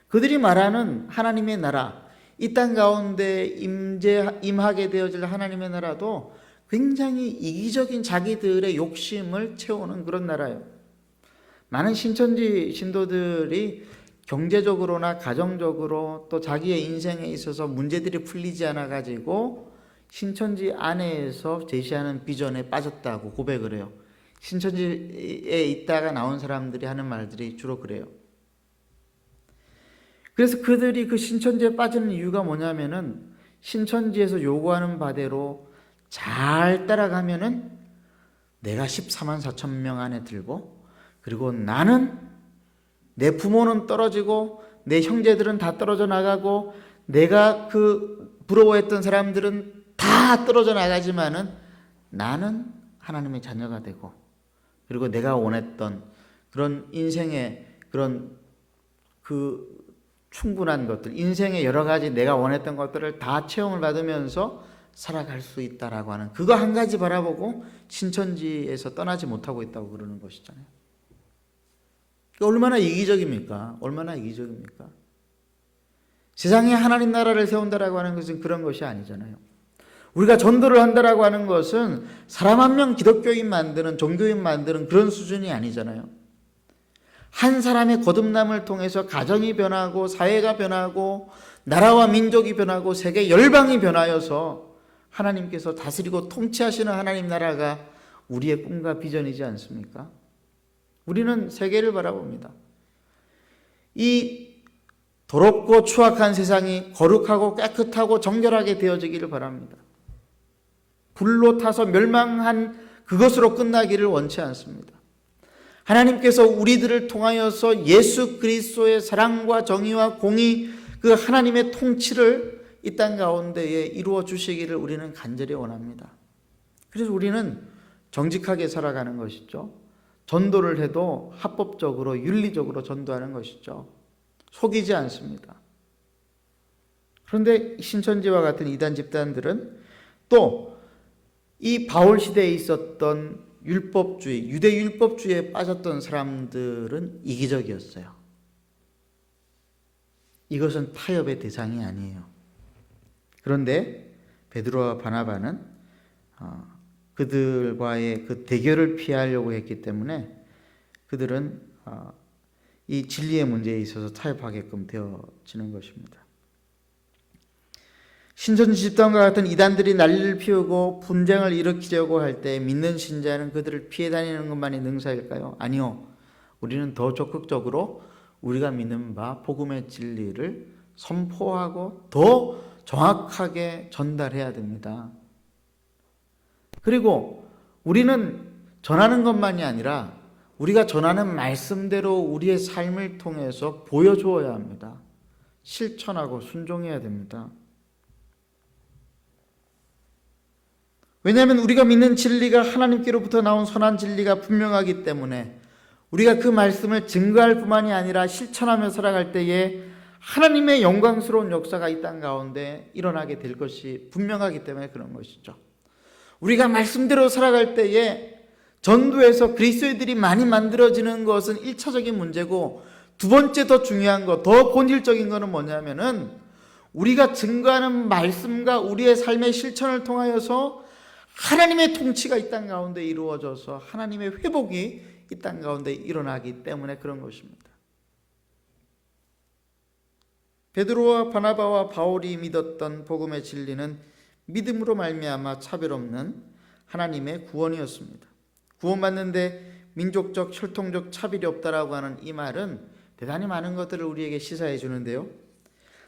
그들이 말하는 하나님의 나라, 이 땅 가운데 임하게 되어질 하나님의 나라도 굉장히 이기적인 자기들의 욕심을 채우는 그런 나라예요. 많은 신천지 신도들이 경제적으로나 가정적으로 또 자기의 인생에 있어서 문제들이 풀리지 않아 가지고 신천지 안에서 제시하는 비전에 빠졌다고 고백을 해요. 신천지에 있다가 나온 사람들이 하는 말들이 주로 그래요. 그래서 그들이 그 신천지에 빠지는 이유가 뭐냐면은 신천지에서 요구하는 바대로 잘 따라가면은 내가 14만 4천 명 안에 들고, 그리고 나는 내 부모는 떨어지고 내 형제들은 다 떨어져 나가고 내가 부러워했던 사람들은 다 떨어져 나가지만은 나는 하나님의 자녀가 되고, 그리고 내가 원했던 그런 인생의 그런 충분한 것들, 인생의 여러 가지 내가 원했던 것들을 다 체험을 받으면서 살아갈 수 있다라고 하는 그거 한 가지 바라보고 신천지에서 떠나지 못하고 있다고 그러는 것이잖아요. 얼마나 이기적입니까? 얼마나 이기적입니까? 세상에 하나님 나라를 세운다라고 하는 것은 그런 것이 아니잖아요. 우리가 전도를 한다라고 하는 것은 사람 한 명 기독교인 만드는, 종교인 만드는 그런 수준이 아니잖아요. 한 사람의 거듭남을 통해서 가정이 변하고 사회가 변하고 나라와 민족이 변하고 세계 열방이 변하여서 하나님께서 다스리고 통치하시는 하나님 나라가 우리의 꿈과 비전이지 않습니까? 우리는 세계를 바라봅니다. 이 더럽고 추악한 세상이 거룩하고 깨끗하고 정결하게 되어지기를 바랍니다. 불로 타서 멸망한 그것으로 끝나기를 원치 않습니다. 하나님께서 우리들을 통하여서 예수 그리스도의 사랑과 정의와 공의, 그 하나님의 통치를 이 땅 가운데에 이루어 주시기를 우리는 간절히 원합니다. 그래서 우리는 정직하게 살아가는 것이죠. 전도를 해도 합법적으로 윤리적으로 전도하는 것이죠. 속이지 않습니다. 그런데 신천지와 같은 이단 집단들은 또 이 바울 시대에 있었던 율법주의, 유대 율법주의에 빠졌던 사람들은 이기적이었어요. 이것은 타협의 대상이 아니에요. 그런데 베드로와 바나바는 그들과의 그 대결을 피하려고 했기 때문에 그들은 이 진리의 문제에 있어서 타협하게끔 되어지는 것입니다. 신천지 집단과 같은 이단들이 난리를 피우고 분쟁을 일으키려고 할 때 믿는 신자는 그들을 피해 다니는 것만이 능사일까요? 아니요. 우리는 더 적극적으로 우리가 믿는 바 복음의 진리를 선포하고 더 정확하게 전달해야 됩니다. 그리고 우리는 전하는 것만이 아니라 우리가 전하는 말씀대로 우리의 삶을 통해서 보여주어야 합니다. 실천하고 순종해야 됩니다. 왜냐하면 우리가 믿는 진리가 하나님께로부터 나온 선한 진리가 분명하기 때문에 우리가 그 말씀을 증거할 뿐만이 아니라 실천하며 살아갈 때에 하나님의 영광스러운 역사가 이 땅 가운데 일어나게 될 것이 분명하기 때문에 그런 것이죠. 우리가 말씀대로 살아갈 때에 전도에서 그리스도인들이 많이 만들어지는 것은 1차적인 문제고, 두 번째 더 중요한 것, 더 본질적인 것은 뭐냐면은 우리가 증거하는 말씀과 우리의 삶의 실천을 통하여서 하나님의 통치가 이 땅 가운데 이루어져서 하나님의 회복이 이 땅 가운데 일어나기 때문에 그런 것입니다. 베드로와 바나바와 바울이 믿었던 복음의 진리는 믿음으로 말미암아 차별 없는 하나님의 구원이었습니다. 구원받는데 민족적, 혈통적 차별이 없다라고 하는 이 말은 대단히 많은 것들을 우리에게 시사해 주는데요.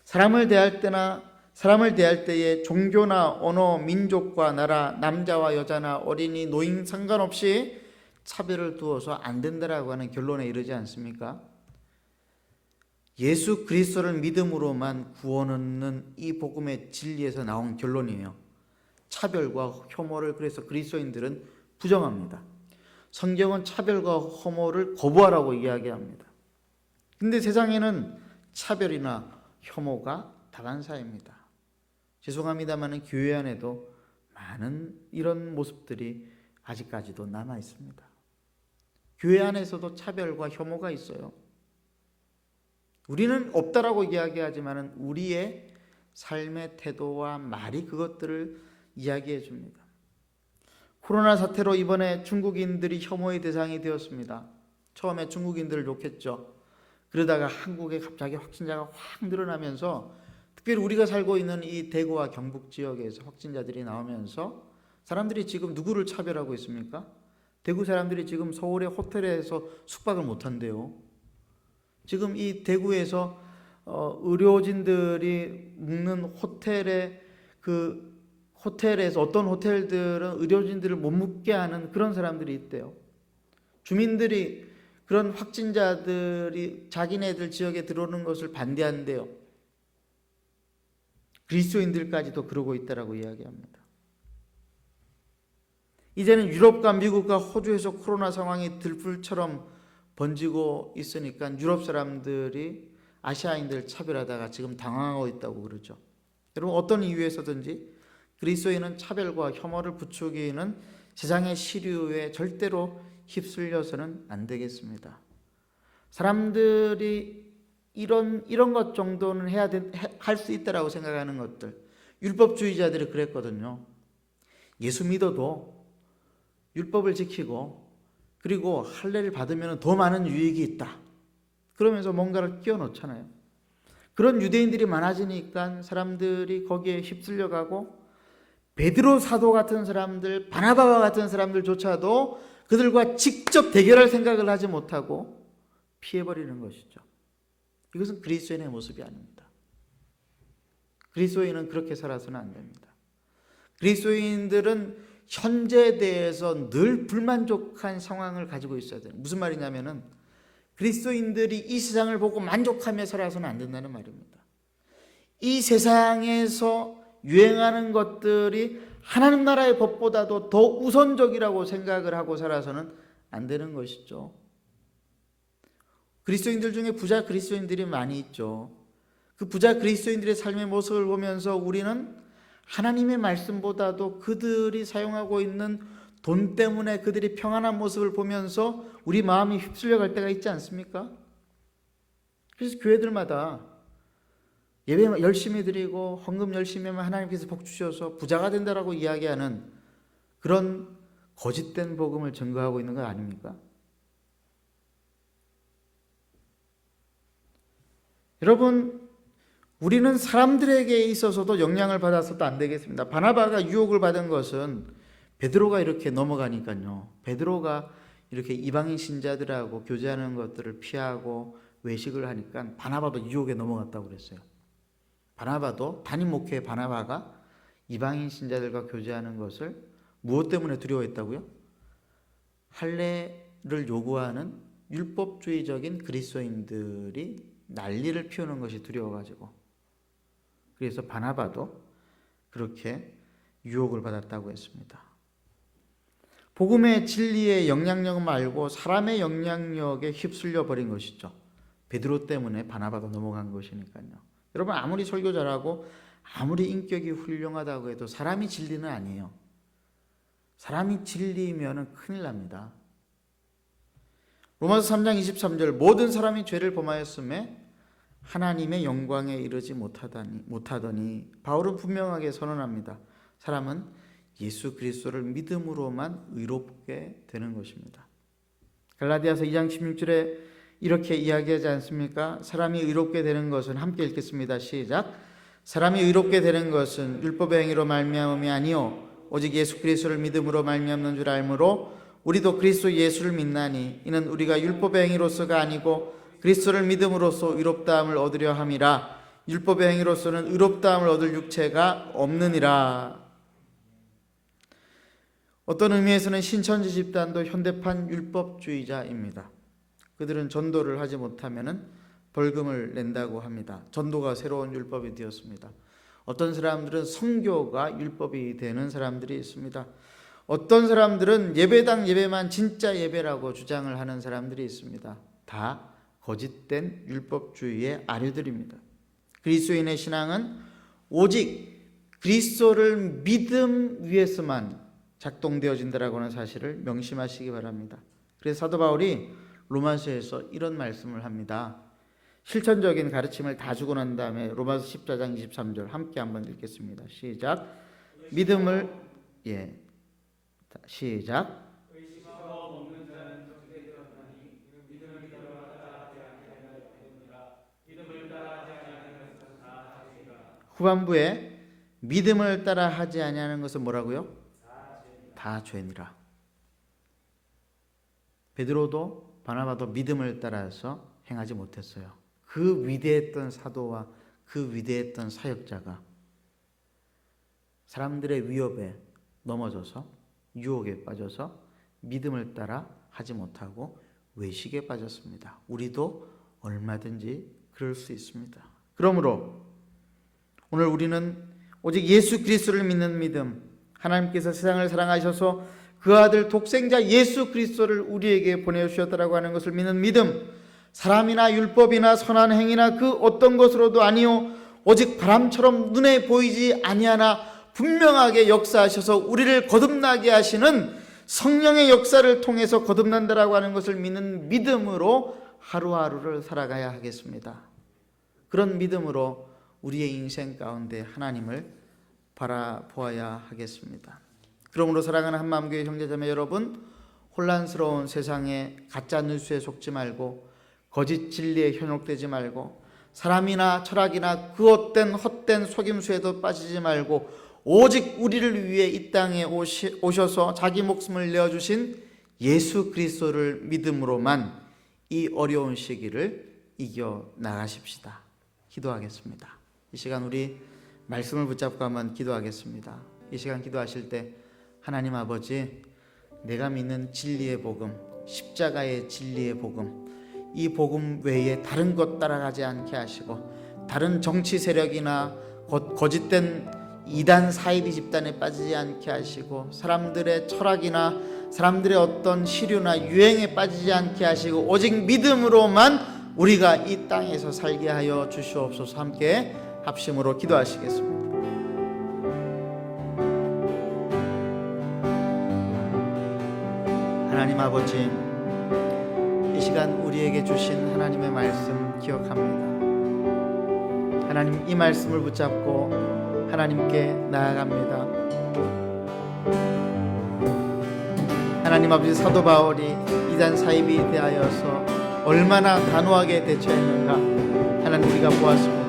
사람을 대할 때에 종교나 언어, 민족과 나라, 남자와 여자나 어린이, 노인 상관없이 차별을 두어서 안 된다라고 하는 결론에 이르지 않습니까? 예수 그리스도를 믿음으로만 구원 얻는 이 복음의 진리에서 나온 결론이에요. 차별과 혐오를 그래서 그리스도인들은 부정합니다. 성경은 차별과 혐오를 거부하라고 이야기합니다. 근데 세상에는 차별이나 혐오가 다반사입니다. 죄송합니다만 교회 안에도 많은 이런 모습들이 아직까지도 남아 있습니다. 교회 안에서도 차별과 혐오가 있어요. 우리는 없다라고 이야기하지만 우리의 삶의 태도와 말이 그것들을 이야기해 줍니다. 코로나 사태로 이번에 중국인들이 혐오의 대상이 되었습니다. 처음에 중국인들을 욕했죠. 그러다가 한국에 갑자기 확진자가 확 늘어나면서 특별히 우리가 살고 있는 이 대구와 경북 지역에서 확진자들이 나오면서 사람들이 지금 누구를 차별하고 있습니까? 대구 사람들이 지금 서울의 호텔에서 숙박을 못한대요. 지금 이 대구에서 의료진들이 묵는 호텔에서 어떤 호텔들은 의료진들을 못 묵게 하는 그런 사람들이 있대요. 주민들이 그런 확진자들이 자기네들 지역에 들어오는 것을 반대한대요. 그리스도인들까지도 그러고 있다라고 이야기합니다. 이제는 유럽과 미국과 호주에서 코로나 상황이 들불처럼 번지고 있으니까 유럽 사람들이 아시아인들을 차별하다가 지금 당황하고 있다고 그러죠. 여러분, 어떤 이유에서든지 그리스도인은 차별과 혐오를 부추기는 세상의 시류에 절대로 휩쓸려서는 안 되겠습니다. 사람들이 이런 것 정도는 할 수 있다라고 생각하는 것들, 율법주의자들이 그랬거든요. 예수 믿어도 율법을 지키고 그리고 할례를 받으면 더 많은 유익이 있다, 그러면서 뭔가를 끼워 넣잖아요. 그런 유대인들이 많아지니까 사람들이 거기에 휩쓸려가고 베드로 사도 같은 사람들, 바나바와 같은 사람들조차도 그들과 직접 대결할 생각을 하지 못하고 피해버리는 것이죠. 이것은 그리스도인의 모습이 아닙니다. 그리스도인은 그렇게 살아서는 안 됩니다. 그리스도인들은 현재에 대해서 늘 불만족한 상황을 가지고 있어야 돼요. 무슨 말이냐면은 그리스도인들이 이 세상을 보고 만족하며 살아서는 안 된다는 말입니다. 이 세상에서 유행하는 것들이 하나님 나라의 법보다도 더 우선적이라고 생각을 하고 살아서는 안 되는 것이죠. 그리스도인들 중에 부자 그리스도인들이 많이 있죠. 그 부자 그리스도인들의 삶의 모습을 보면서 우리는 하나님의 말씀보다도 그들이 사용하고 있는 돈 때문에 그들이 평안한 모습을 보면서 우리 마음이 휩쓸려 갈 때가 있지 않습니까? 그래서 교회들마다 예배 열심히 드리고 헌금 열심히 하면 하나님께서 복 주셔서 부자가 된다라고 이야기하는 그런 거짓된 복음을 증거하고 있는 거 아닙니까? 여러분, 우리는 사람들에게 있어서도 영향을 받아서도 안 되겠습니다. 바나바가 유혹을 받은 것은 베드로가 이렇게 넘어가니까요. 베드로가 이렇게 이방인 신자들하고 교제하는 것들을 피하고 외식을 하니까 바나바도 유혹에 넘어갔다고 그랬어요. 바나바도 단임 목회의 바나바가 이방인 신자들과 교제하는 것을 무엇 때문에 두려워했다고요? 할례를 요구하는 율법주의적인 그리스도인들이 난리를 피우는 것이 두려워가지고, 그래서 바나바도 그렇게 유혹을 받았다고 했습니다. 복음의 진리의 영향력 말고 사람의 영향력에 휩쓸려 버린 것이죠. 베드로 때문에 바나바도 넘어간 것이니까요. 여러분, 아무리 설교 잘하고 아무리 인격이 훌륭하다고 해도 사람이 진리는 아니에요. 사람이 진리면 큰일 납니다. 로마서 3장 23절, 모든 사람이 죄를 범하였음에 하나님의 영광에 이르지 못하더니 바울은 분명하게 선언합니다. 사람은 예수 그리스도를 믿음으로만 의롭게 되는 것입니다. 갈라디아서 2장 16절에 이렇게 이야기하지 않습니까? 사람이 의롭게 되는 것은, 함께 읽겠습니다. 시작. 사람이 의롭게 되는 것은 율법의 행위로 말미암음이 아니요 오직 예수 그리스도를 믿음으로 말미암는 줄 알므로 우리도 그리스도 예수를 믿나니 이는 우리가 율법의 행위로서가 아니고 그리스도를 믿음으로써 의롭다함을 얻으려 함이라. 율법의 행위로서는 의롭다함을 얻을 육체가 없느니라. 어떤 의미에서는 신천지 집단도 현대판 율법주의자입니다. 그들은 전도를 하지 못하면 벌금을 낸다고 합니다. 전도가 새로운 율법이 되었습니다. 어떤 사람들은 선교가 율법이 되는 사람들이 있습니다. 어떤 사람들은 예배당 예배만 진짜 예배라고 주장을 하는 사람들이 있습니다. 다 거짓된 율법주의의 아류들입니다. 그리스도인의 신앙은 오직 그리스도를 믿음 위에서만 작동되어진다라고 하는 사실을 명심하시기 바랍니다. 그래서 사도 바울이 로마서에서 이런 말씀을 합니다. 실천적인 가르침을 다 주고 난 다음에 로마서 14장 23절 함께 한번 읽겠습니다. 시작. 믿음을 시작. 후반부에 믿음을 따라 하지 아니하는 것은 뭐라고요? 다 죄니라. 베드로도 바나바도 믿음을 따라서 행하지 못했어요. 그 위대했던 사도와 그 위대했던 사역자가 사람들의 위협에 넘어져서 유혹에 빠져서 믿음을 따라 하지 못하고 외식에 빠졌습니다. 우리도 얼마든지 그럴 수 있습니다. 그러므로 오늘 우리는 오직 예수 그리스도를 믿는 믿음, 하나님께서 세상을 사랑하셔서 그 아들 독생자 예수 그리스도를 우리에게 보내주셨다라고 하는 것을 믿는 믿음, 사람이나 율법이나 선한 행위나 그 어떤 것으로도 아니요 오직 바람처럼 눈에 보이지 아니하나 분명하게 역사하셔서 우리를 거듭나게 하시는 성령의 역사를 통해서 거듭난다라고 하는 것을 믿는 믿음으로 하루하루를 살아가야 하겠습니다. 그런 믿음으로 우리의 인생 가운데 하나님을 바라보아야 하겠습니다. 그러므로 사랑하는 한마음교회 형제자매 여러분, 혼란스러운 세상에 가짜 뉴스에 속지 말고 거짓 진리에 현혹되지 말고 사람이나 철학이나 그 헛된 속임수에도 빠지지 말고 오직 우리를 위해 이 땅에 오셔서 자기 목숨을 내어주신 예수 그리스도를 믿음으로만 이 어려운 시기를 이겨 나가십시다. 기도하겠습니다. 이 시간 우리 말씀을 붙잡고 한번 기도하겠습니다. 이 시간 기도하실 때 하나님 아버지, 내가 믿는 진리의 복음, 십자가의 진리의 복음, 이 복음 외에 다른 것 따라가지 않게 하시고, 다른 정치 세력이나 거짓된 이단 사이비 집단에 빠지지 않게 하시고, 사람들의 철학이나 사람들의 어떤 시류나 유행에 빠지지 않게 하시고, 오직 믿음으로만 우리가 이 땅에서 살게 하여 주시옵소서. 함께 합심으로 기도하시겠습니다. 하나님 아버지, 이 시간 우리에게 주신 하나님의 말씀 기억합니다. 하나님, 이 말씀을 붙잡고 하나님께 나아갑니다. 하나님 아버지, 사도 바울이 이단 사입이 대하여서 얼마나 단호하게 대처했는가 하나님 우리가 보았습니다.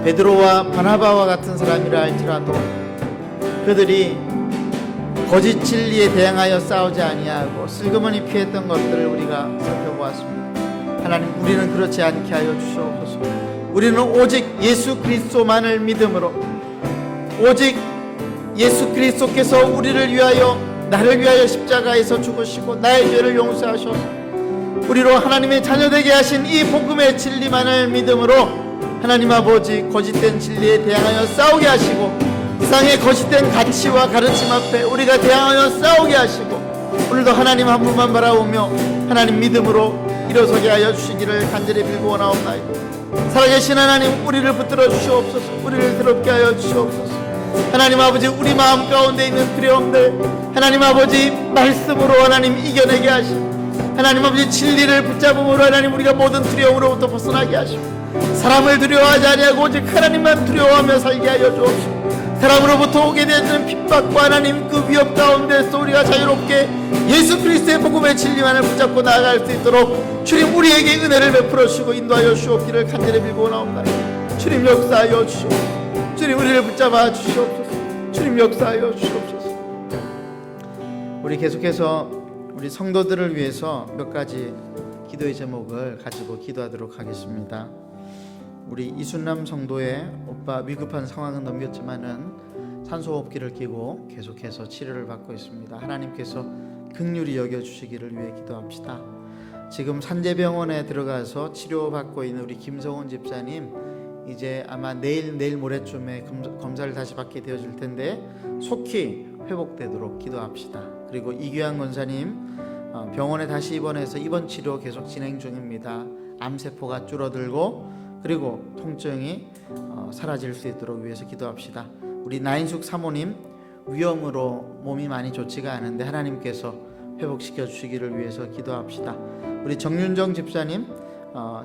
베드로와 바나바와 같은 사람이라 할지라도 그들이 거짓 진리에 대항하여 싸우지 아니하고 슬그머니 피했던 것들을 우리가 살펴보았습니다. 하나님, 우리는 그렇지 않게 하여 주시옵소서. 우리는 오직 예수 그리스도만을 믿음으로, 오직 예수 그리스도께서 우리를 위하여, 나를 위하여 십자가에서 죽으시고 나의 죄를 용서하셔서 우리로 하나님의 자녀되게 하신 이 복음의 진리만을 믿음으로 하나님 아버지, 거짓된 진리에 대항하여 싸우게 하시고, 세상의 거짓된 가치와 가르침 앞에 우리가 대항하여 싸우게 하시고, 오늘도 하나님 한 분만 바라보며 하나님 믿음으로 일어서게 하여 주시기를 간절히 빌고 원하옵나이다. 살아계신 하나님, 우리를 붙들어 주시옵소서. 우리를 더럽게 하여 주시옵소서. 하나님 아버지, 우리 마음 가운데 있는 두려움들 하나님 아버지 말씀으로 하나님 이겨내게 하시고, 하나님 아버지 진리를 붙잡음으로 하나님 우리가 모든 두려움으로부터 벗어나게 하시고, 사람을 두려워하지 아니하고 오직 하나님만 두려워하며 살게 하여 주옵소서. 사람으로부터 오게 되는 핍박과 하나님 그 위협 가운데서 우리가 자유롭게 예수 그리스도의 복음의 진리만을 붙잡고 나아갈 수 있도록 주님 우리에게 은혜를 베풀어 주시고 인도하여 주옵기를 간절히 빌고 나옵니다. 주님 역사하여 주시옵소서. 주님 우리를 붙잡아 주시옵소서. 주님 역사하여 주시옵소서. 우리 계속해서 우리 성도들을 위해서 몇 가지 기도의 제목을 가지고 기도하도록 하겠습니다. 우리 이순남 성도의 오빠 위급한 상황은 넘겼지만은 산소호흡기를 끼고 계속해서 치료를 받고 있습니다. 하나님께서 긍휼히 여겨주시기를 위해 기도합시다. 지금 산재병원에 들어가서 치료받고 있는 우리 김성훈 집사님, 이제 아마 내일 모레쯤에 검사를 다시 받게 되어질 텐데 속히 회복되도록 기도합시다. 그리고 이규환 권사님, 병원에 다시 입원해서 입원 치료 계속 진행 중입니다. 암세포가 줄어들고 그리고 통증이 사라질 수 있도록 위해서 기도합시다. 우리 나인숙 사모님, 위염으로 몸이 많이 좋지가 않은데 하나님께서 회복시켜 주시기를 위해서 기도합시다. 우리 정윤정 집사님,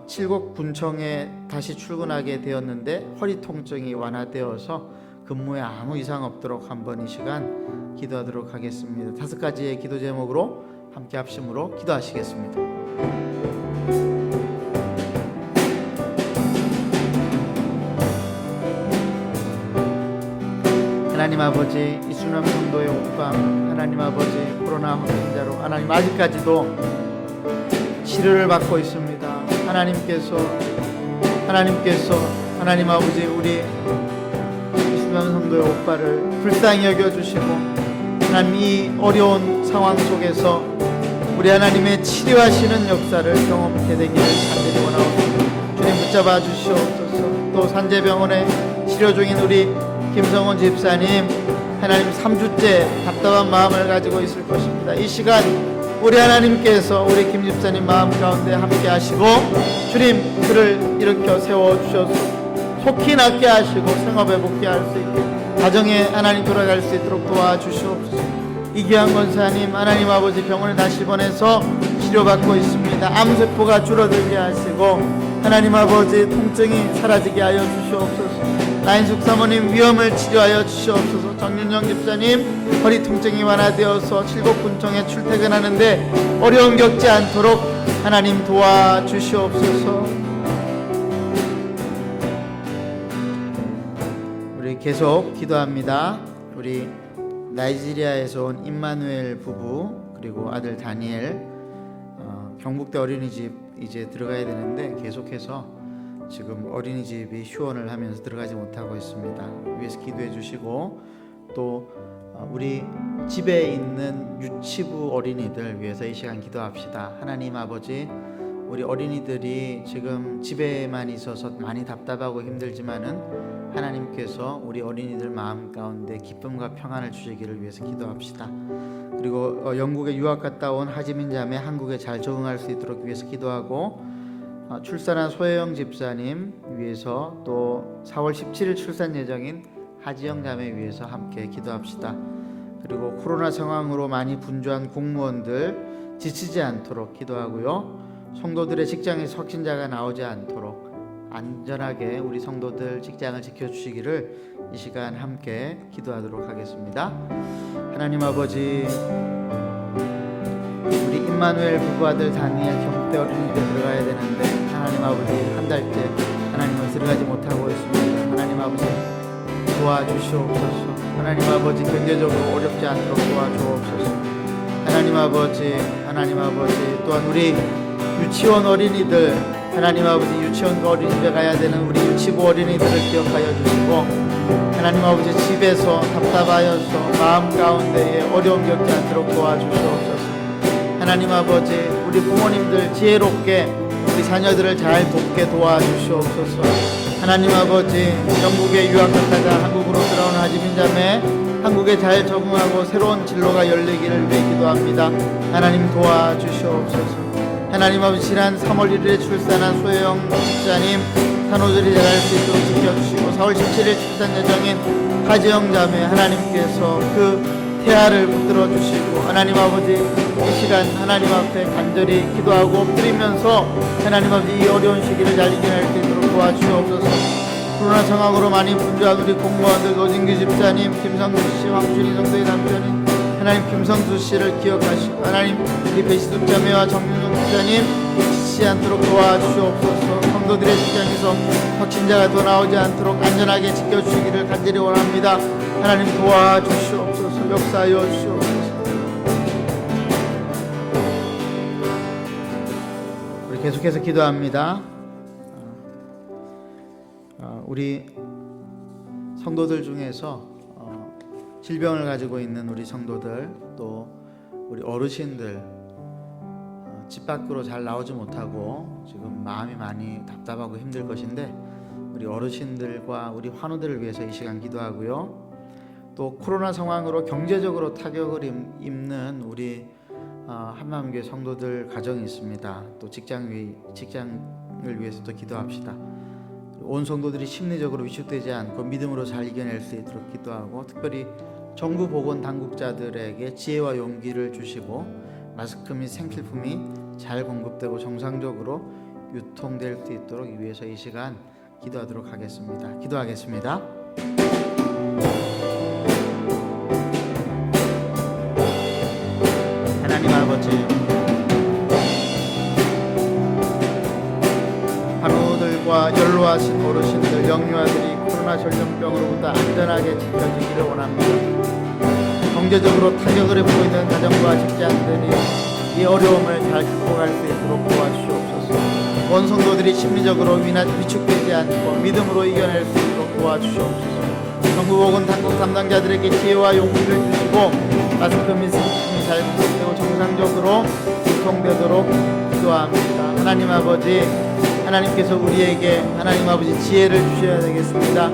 칠곡 군청에 다시 출근하게 되었는데 허리 통증이 완화되어서 근무에 아무 이상 없도록 한번 이 시간 기도하도록 하겠습니다. 5가지의 기도 제목으로 함께 합심으로 기도하시겠습니다. 하나님 아버지, 이순남 성도의 오빠 하나님 아버지 코로나 확진자로 하나님 아직까지도 치료를 받고 있습니다. 하나님께서 하나님 아버지 우리 이순남 성도의 오빠를 불쌍히 여겨주시고 하나님 이 어려운 상황 속에서 우리 하나님의 치료하시는 역사를 경험하게 되기를 간절히 원하옵니다. 주님 붙잡아 주시옵소서. 또 산재병원에 치료 중인 우리 김성원 집사님, 하나님 3주째 답답한 마음을 가지고 있을 것입니다. 이 시간 우리 하나님께서 우리 김 집사님 마음 가운데 함께 하시고 주님 그를 일으켜 세워주셔서 속히 낫게 하시고 생업에 복귀할 수 있게 가정에 하나님 돌아갈 수 있도록 도와주시옵소서. 이기환 권사님, 하나님 아버지 병원에 다시 보내서 치료받고 있습니다. 암세포가 줄어들게 하시고 하나님 아버지 통증이 사라지게 하여 주시옵소서. 나인숙 사모님 위험을 치료하여 주시옵소서. 정윤정 집사님 허리 통증이 완화되어서 칠곡군청에 출퇴근하는데 어려움 겪지 않도록 하나님 도와주시옵소서. 우리 계속 기도합니다. 우리 나이지리아에서 온 임마누엘 부부, 그리고 아들 다니엘 경북대 어린이집 이제 들어가야 되는데 계속해서 지금 어린이집이 휴원을 하면서 들어가지 못하고 있습니다. 위에서 기도해 주시고 또 우리 집에 있는 유치부 어린이들 위해서 이 시간 기도합시다. 하나님 아버지, 우리 어린이들이 지금 집에만 있어서 많이 답답하고 힘들지만은 하나님께서 우리 어린이들 마음 가운데 기쁨과 평안을 주시기를 위해서 기도합시다. 그리고 영국에 유학 갔다 온 하지민 자매 한국에 잘 적응할 수 있도록 위해서 기도하고, 출산한 소혜영 집사님 위해서 또 4월 17일 출산 예정인 하지영 자매 위해서 함께 기도합시다. 그리고 코로나 상황으로 많이 분주한 공무원들 지치지 않도록 기도하고요. 성도들의 직장에서 확진자가 나오지 않도록 안전하게 우리 성도들 직장을 지켜주시기를 이 시간 함께 기도하도록 하겠습니다. 하나님 아버지, 우리 임마누엘 부부 아들 다니엘 경북대 어린이집에 들어가야 되는데 하나님 아버지 한 달째 하나님은 들어가지 못하고 있습니다. 하나님 아버지 도와주시옵소서. 하나님 아버지 경제적으로 어렵지 않도록 도와주옵소서. 하나님 아버지 또한 우리 유치원 어린이들, 하나님 아버지 유치원 어린이집에 가야 되는 우리 유치부 어린이들을 기억하여 주시고, 하나님 아버지 집에서 답답하여서 마음 가운데에 어려움 겪지 않도록 도와주시옵소서. 하나님 아버지, 우리 부모님들 지혜롭게 우리 자녀들을 잘 돕게 도와주시옵소서. 하나님 아버지, 영국에 유학 갔다가 한국으로 돌아온 하지민 자매 한국에 잘 적응하고 새로운 진로가 열리기를 위해 기도합니다. 하나님 도와주시옵소서. 하나님 아버지, 지난 3월 1일에 출산한 소혜영 집사님 산후조리 잘할 수 있도록 지켜주시고, 4월 17일 출산 예정인 하지영 자매 하나님께서 그 태아를 붙들어 주시고, 하나님 아버지 이 시간 하나님 앞에 간절히 기도하고 엎드리면서 하나님 아버지 이 어려운 시기를 잘 이겨낼 수 있도록 도와주시옵소서. 코로나 상황으로 많이 분주한 우리 공무원들 노진규 집사님, 김성주씨, 황준희 성도의 남편인 하나님 김성수 씨를 기억하시고, 하나님 우리 배시숙 자매와 정윤종 집사님 지치지 않도록 도와주시옵소서. 성도들의 직장에서 확진자가 더 나오지 않도록 안전하게 지켜주시기를 간절히 원합니다. 하나님 도와주시옵소서. 역사하여 주시옵소서. 우리 계속해서 기도합니다. 우리 성도들 중에서 질병을 가지고 있는 우리 성도들, 또 우리 어르신들 집 밖으로 잘 나오지 못하고 지금 마음이 많이 답답하고 힘들 것인데, 우리 어르신들과 우리 환우들을 위해서 이 시간 기도하고요. 또 코로나 상황으로 경제적으로 타격을 입는 우리 한마음교회 성도들 가정이 있습니다. 또 직장을 위해서도 기도합시다. 온 성도들이 심리적으로 위축되지 않고 믿음으로 잘 이겨낼 수 있도록 기도하고, 특별히 정부 보건 당국자들에게 지혜와 용기를 주시고 마스크 및 생필품이 잘 공급되고 정상적으로 유통될 수 있도록 위해서 이 시간 기도하도록 하겠습니다. 기도하겠습니다. 하나님 아버지, 환우들과 연로하신 어르신들, 영유아들이 코로나 전염병으로부터 안전하게 지켜지기를 원합니다. 경제적으로 타격을 입고 있는 가정과 직장들이 이 어려움을 잘 극복할 수 있도록 도와주시옵소서. 온 성도들이 심리적으로 위축되지 않고 믿음으로 이겨낼 수 있도록 도와주시옵소서. 정부 보건 당국 담당자들에게 지혜와 용기를 주시고 마스크 및 생필품이 잘 공급되고 정상적으로 유통되도록 기도합니다. 하나님 아버지, 하나님께서 우리에게 하나님 아버지 지혜를 주셔야 되겠습니다.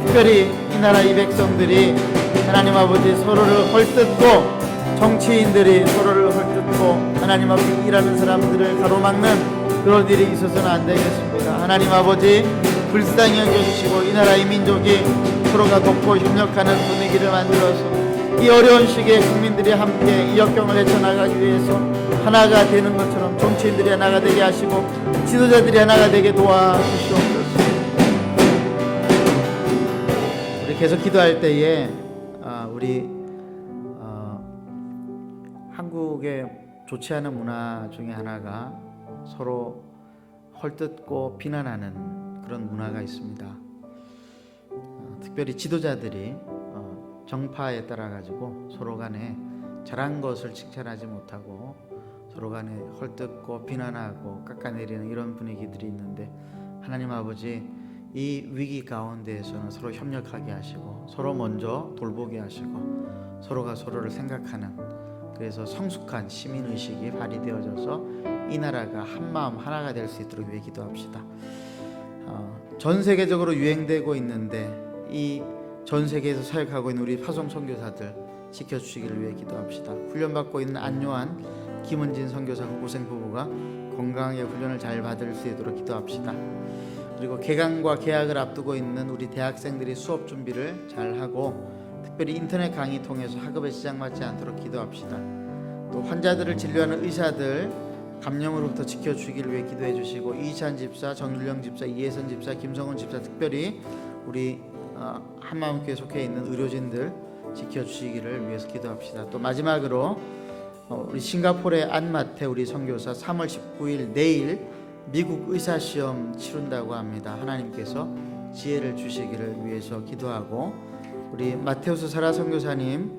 특별히 이 나라 이 백성들이 하나님 아버지 서로를 헐뜯고, 정치인들이 서로를 헐뜯고 하나님 아버지 일하는 사람들을 가로막는 그런 일이 있어서는 안 되겠습니다. 하나님 아버지, 불쌍히 여겨주시고 이 나라 이 민족이 서로가 돕고 협력하는 분위기를 만들어서 이 어려운 시기에 국민들이 함께 이 역경을 헤쳐나가기 위해서 하나가 되는 것처럼 정치인들이 하나가 되게 하시고 지도자들이 하나가 되게 도와주시옵소서. 우리 계속 기도할 때에 우리 한국의 좋지 않은 문화 중에 하나가 서로 헐뜯고 비난하는 그런 문화가 있습니다. 특별히 지도자들이 정파에 따라 가지고 서로 간에 잘한 것을 칭찬하지 못하고 서로 간에 헐뜯고 비난하고 깎아내리는 이런 분위기들이 있는데, 하나님 아버지, 이 위기 가운데에서는 서로 협력하게 하시고 서로 먼저 돌보게 하시고 서로가 서로를 생각하는, 그래서 성숙한 시민의식이 발휘되어져서 이 나라가 한마음 하나가 될 수 있도록 위해 기도합시다. 전 세계적으로 유행되고 있는데 이 전 세계에서 사역하고 있는 우리 파송 선교사들 지켜주시기를 위해 기도합시다. 훈련받고 있는 안요한, 김은진 선교사 고생 부부가 건강하게 훈련을 잘 받을 수 있도록 기도합시다. 그리고 개강과 개학을 앞두고 있는 우리 대학생들이 수업 준비를 잘 하고 특별히 인터넷 강의 통해서 학업에 지장받지 않도록 기도합시다. 또 환자들을 진료하는 의사들 감염으로부터 지켜주시기를 위해 기도해 주시고, 이찬 집사, 정율령 집사, 이혜선 집사, 김성훈 집사, 특별히 우리 한마음교회 속해 있는 의료진들 지켜주시기를 위해서 기도합시다. 또 마지막으로 우리 싱가포르의 안마태 우리 선교사 3월 19일 내일 미국 의사시험 치른다고 합니다. 하나님께서 지혜를 주시기를 위해서 기도하고, 우리 마테우스 사라 선교사님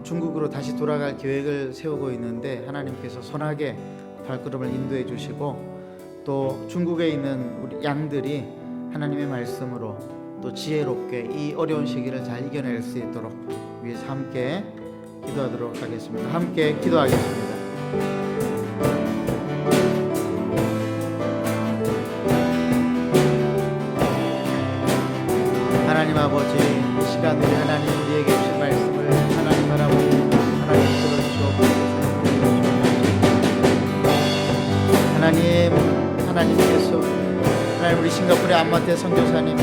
중국으로 다시 돌아갈 계획을 세우고 있는데 하나님께서 선하게 발걸음을 인도해 주시고, 또 중국에 있는 우리 양들이 하나님의 말씀으로 또 지혜롭게 이 어려운 시기를 잘 이겨낼 수 있도록 위해서 함께 기도하도록 하겠습니다. 함께 기도하겠습니다. 하나님 아버지, 이 시간 우리 하나님 우리에게 주신 말씀을 하나님 바라보고 하나님 들어주시옵소서. 하나님께서 우리 싱가포르의 안마태 선교사님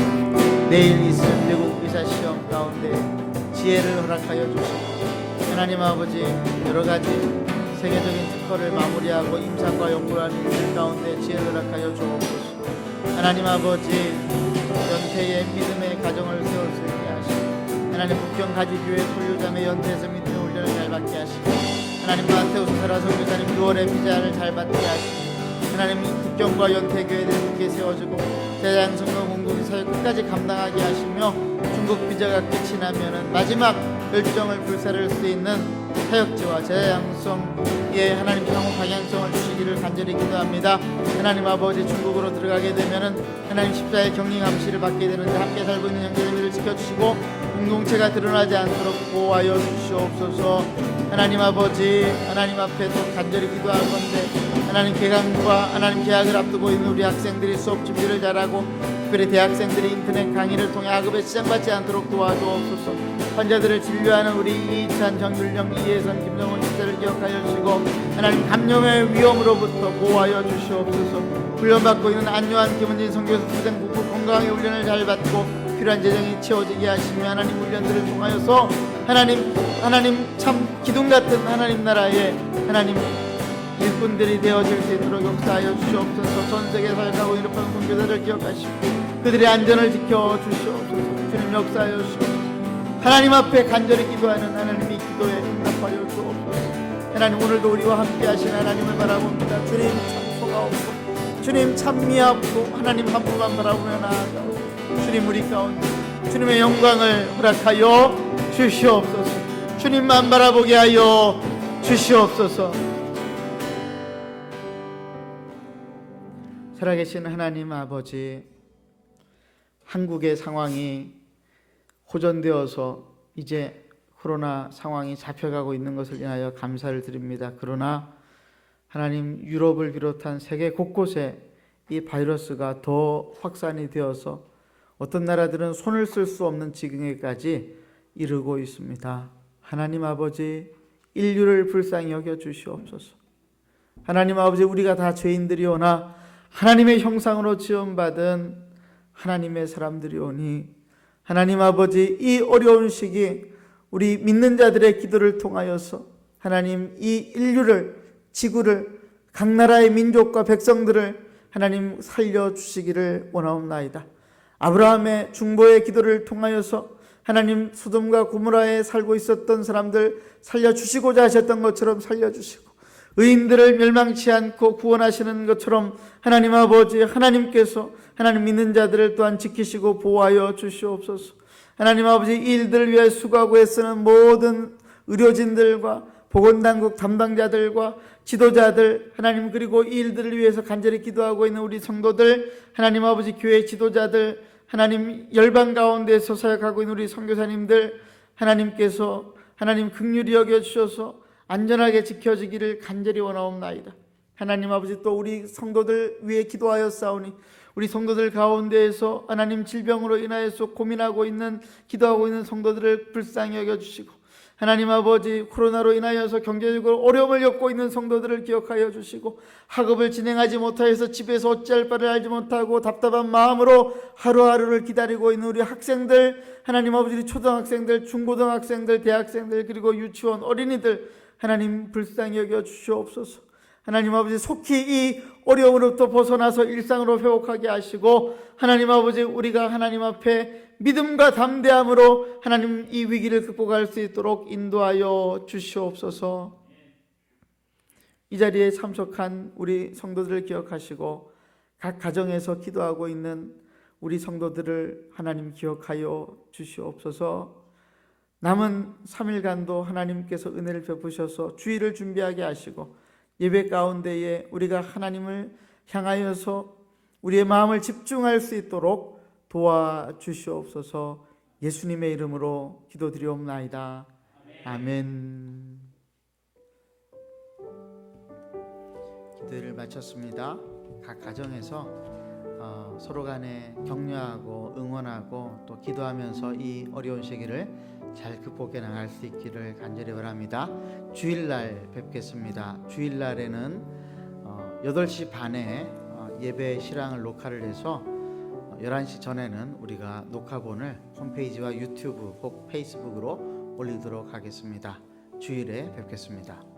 내일 있을 미국 의사시험 가운데 지혜를 허락하여 주시고, 하나님 아버지 여러 가지 세계적인 특허를 마무리하고 임상과 연구하는 일 가운데 지혜를 허락하여 주옵소서. 하나님 아버지 연태의 믿음의 가정을 세울 수 있게 하시고, 하나님 북경 가지교회 소유자의 연태에서 믿음의 훈련을 잘 받게 하시고, 하나님 마테우스 사라 선교사님 6월의 비자를 잘 받게 하시고, 하나님 북경과 연태교회를 함께 세워주고 제자양성과 공동의 사역 끝까지 감당하게 하시며, 중국 비자가 끝이 나면은 마지막 결정을 불사를 수 있는 사역지와 제자양성의 하나님 향후 방향성을 주시기를 간절히 기도합니다. 하나님 아버지, 중국으로 들어가게 되면은 하나님 십자의 격리 감시를 받게 되는데 함께 살고 있는 형제들을 지켜주시고 공동체가 드러나지 않도록 보호하여 주시옵소서. 하나님 아버지, 하나님 앞에 또 간절히 기도할 건데, 하나님 개강과 하나님 개학을 앞두고 있는 우리 학생들이 수업 준비를 잘하고 특별히 대학생들이 인터넷 강의를 통해 학업에 지장받지 않도록 도와주옵소서. 환자들을 진료하는 우리 이찬, 정율령, 이혜선, 김성훈 집사를 기억하여 주시고 하나님 감염의 위험으로부터 보호하여 주시옵소서. 훈련받고 있는 안요한, 김은진 선교사 고생 부부 건강하게 훈련을 잘 받고 필요한 재정이 채워지게 하시며, 하나님 훈련들을 통하여서 하나님 참 기둥 같은 하나님 나라의 하나님 일꾼들이 되어질 수 있도록 역사하여 주시옵소서. 전 세계에 살아가고 있는 선교사를 기억하시고 그들의 안전을 지켜주시옵소서. 주님 역사하여 주시옵소서. 하나님 앞에 간절히 기도하는 하나님의 기도에 응답하여 주옵소서. 하나님 오늘도 우리와 함께 하신 하나님을 바라봅니다. 주님 참 소가옵고 주님 참 미합고 하나님 한 분만 바라보며 나아가고 주님 우리 가운데 주님의 영광을 허락하여 주시옵소서. 주님만 바라보게 하여 주시옵소서. 살아계신 하나님 아버지, 한국의 상황이 호전되어서 이제 코로나 상황이 잡혀가고 있는 것을 인하여 감사를 드립니다. 그러나 하나님, 유럽을 비롯한 세계 곳곳에 이 바이러스가 더 확산이 되어서 어떤 나라들은 손을 쓸 수 없는 지경에까지 이르고 있습니다. 하나님 아버지, 인류를 불쌍히 여겨 주시옵소서. 하나님 아버지, 우리가 다 죄인들이오나 하나님의 형상으로 지음받은 하나님의 사람들이오니 하나님 아버지, 이 어려운 시기 우리 믿는 자들의 기도를 통하여서 하나님 이 인류를, 지구를, 각 나라의 민족과 백성들을 하나님 살려주시기를 원하옵나이다. 아브라함의 중보의 기도를 통하여서 하나님 소돔과 고모라에 살고 있었던 사람들 살려주시고자 하셨던 것처럼 살려주시고, 의인들을 멸망치 않고 구원하시는 것처럼 하나님 아버지, 하나님께서 하나님 믿는 자들을 또한 지키시고 보호하여 주시옵소서. 하나님 아버지, 이 일들을 위해 수고하고 애쓰는 모든 의료진들과 보건당국 담당자들과 지도자들 하나님, 그리고 이 일들을 위해서 간절히 기도하고 있는 우리 성도들 하나님 아버지, 교회 지도자들 하나님, 열방 가운데서 사역하고 있는 우리 선교사님들 하나님께서 하나님 긍휼히 여겨주셔서 안전하게 지켜지기를 간절히 원하옵나이다. 하나님 아버지, 또 우리 성도들 위해 기도하였사오니 우리 성도들 가운데에서 하나님 질병으로 인하여서 고민하고 있는, 기도하고 있는 성도들을 불쌍히 여겨주시고, 하나님 아버지, 코로나로 인하여서 경제적으로 어려움을 겪고 있는 성도들을 기억하여 주시고, 학업을 진행하지 못하여서 집에서 어찌할 바를 알지 못하고 답답한 마음으로 하루하루를 기다리고 있는 우리 학생들 하나님 아버지, 초등학생들, 중고등학생들, 대학생들, 그리고 유치원 어린이들 하나님 불쌍히 여겨 주시옵소서. 하나님 아버지, 속히 이 어려움으로부터 벗어나서 일상으로 회복하게 하시고, 하나님 아버지, 우리가 하나님 앞에 믿음과 담대함으로 하나님 이 위기를 극복할 수 있도록 인도하여 주시옵소서. 이 자리에 참석한 우리 성도들을 기억하시고, 각 가정에서 기도하고 있는 우리 성도들을 하나님 기억하여 주시옵소서. 남은 3일간도 하나님께서 은혜를 베푸셔서 주일을 준비하게 하시고, 예배 가운데에 우리가 하나님을 향하여서 우리의 마음을 집중할 수 있도록 도와주시옵소서. 예수님의 이름으로 기도드리옵나이다. 아멘. 기도를 마쳤습니다. 각 가정에서 서로 간에 격려하고 응원하고 또 기도하면서 이 어려운 시기를 잘 극복해 나갈 수 있기를 간절히 바랍니다. 주일날 뵙겠습니다. 주일날에는 8시 반에 예배 실황을 녹화를 해서 11시 전에는 우리가 녹화본을 홈페이지와 유튜브 혹 페이스북으로 올리도록 하겠습니다. 주일에 뵙겠습니다.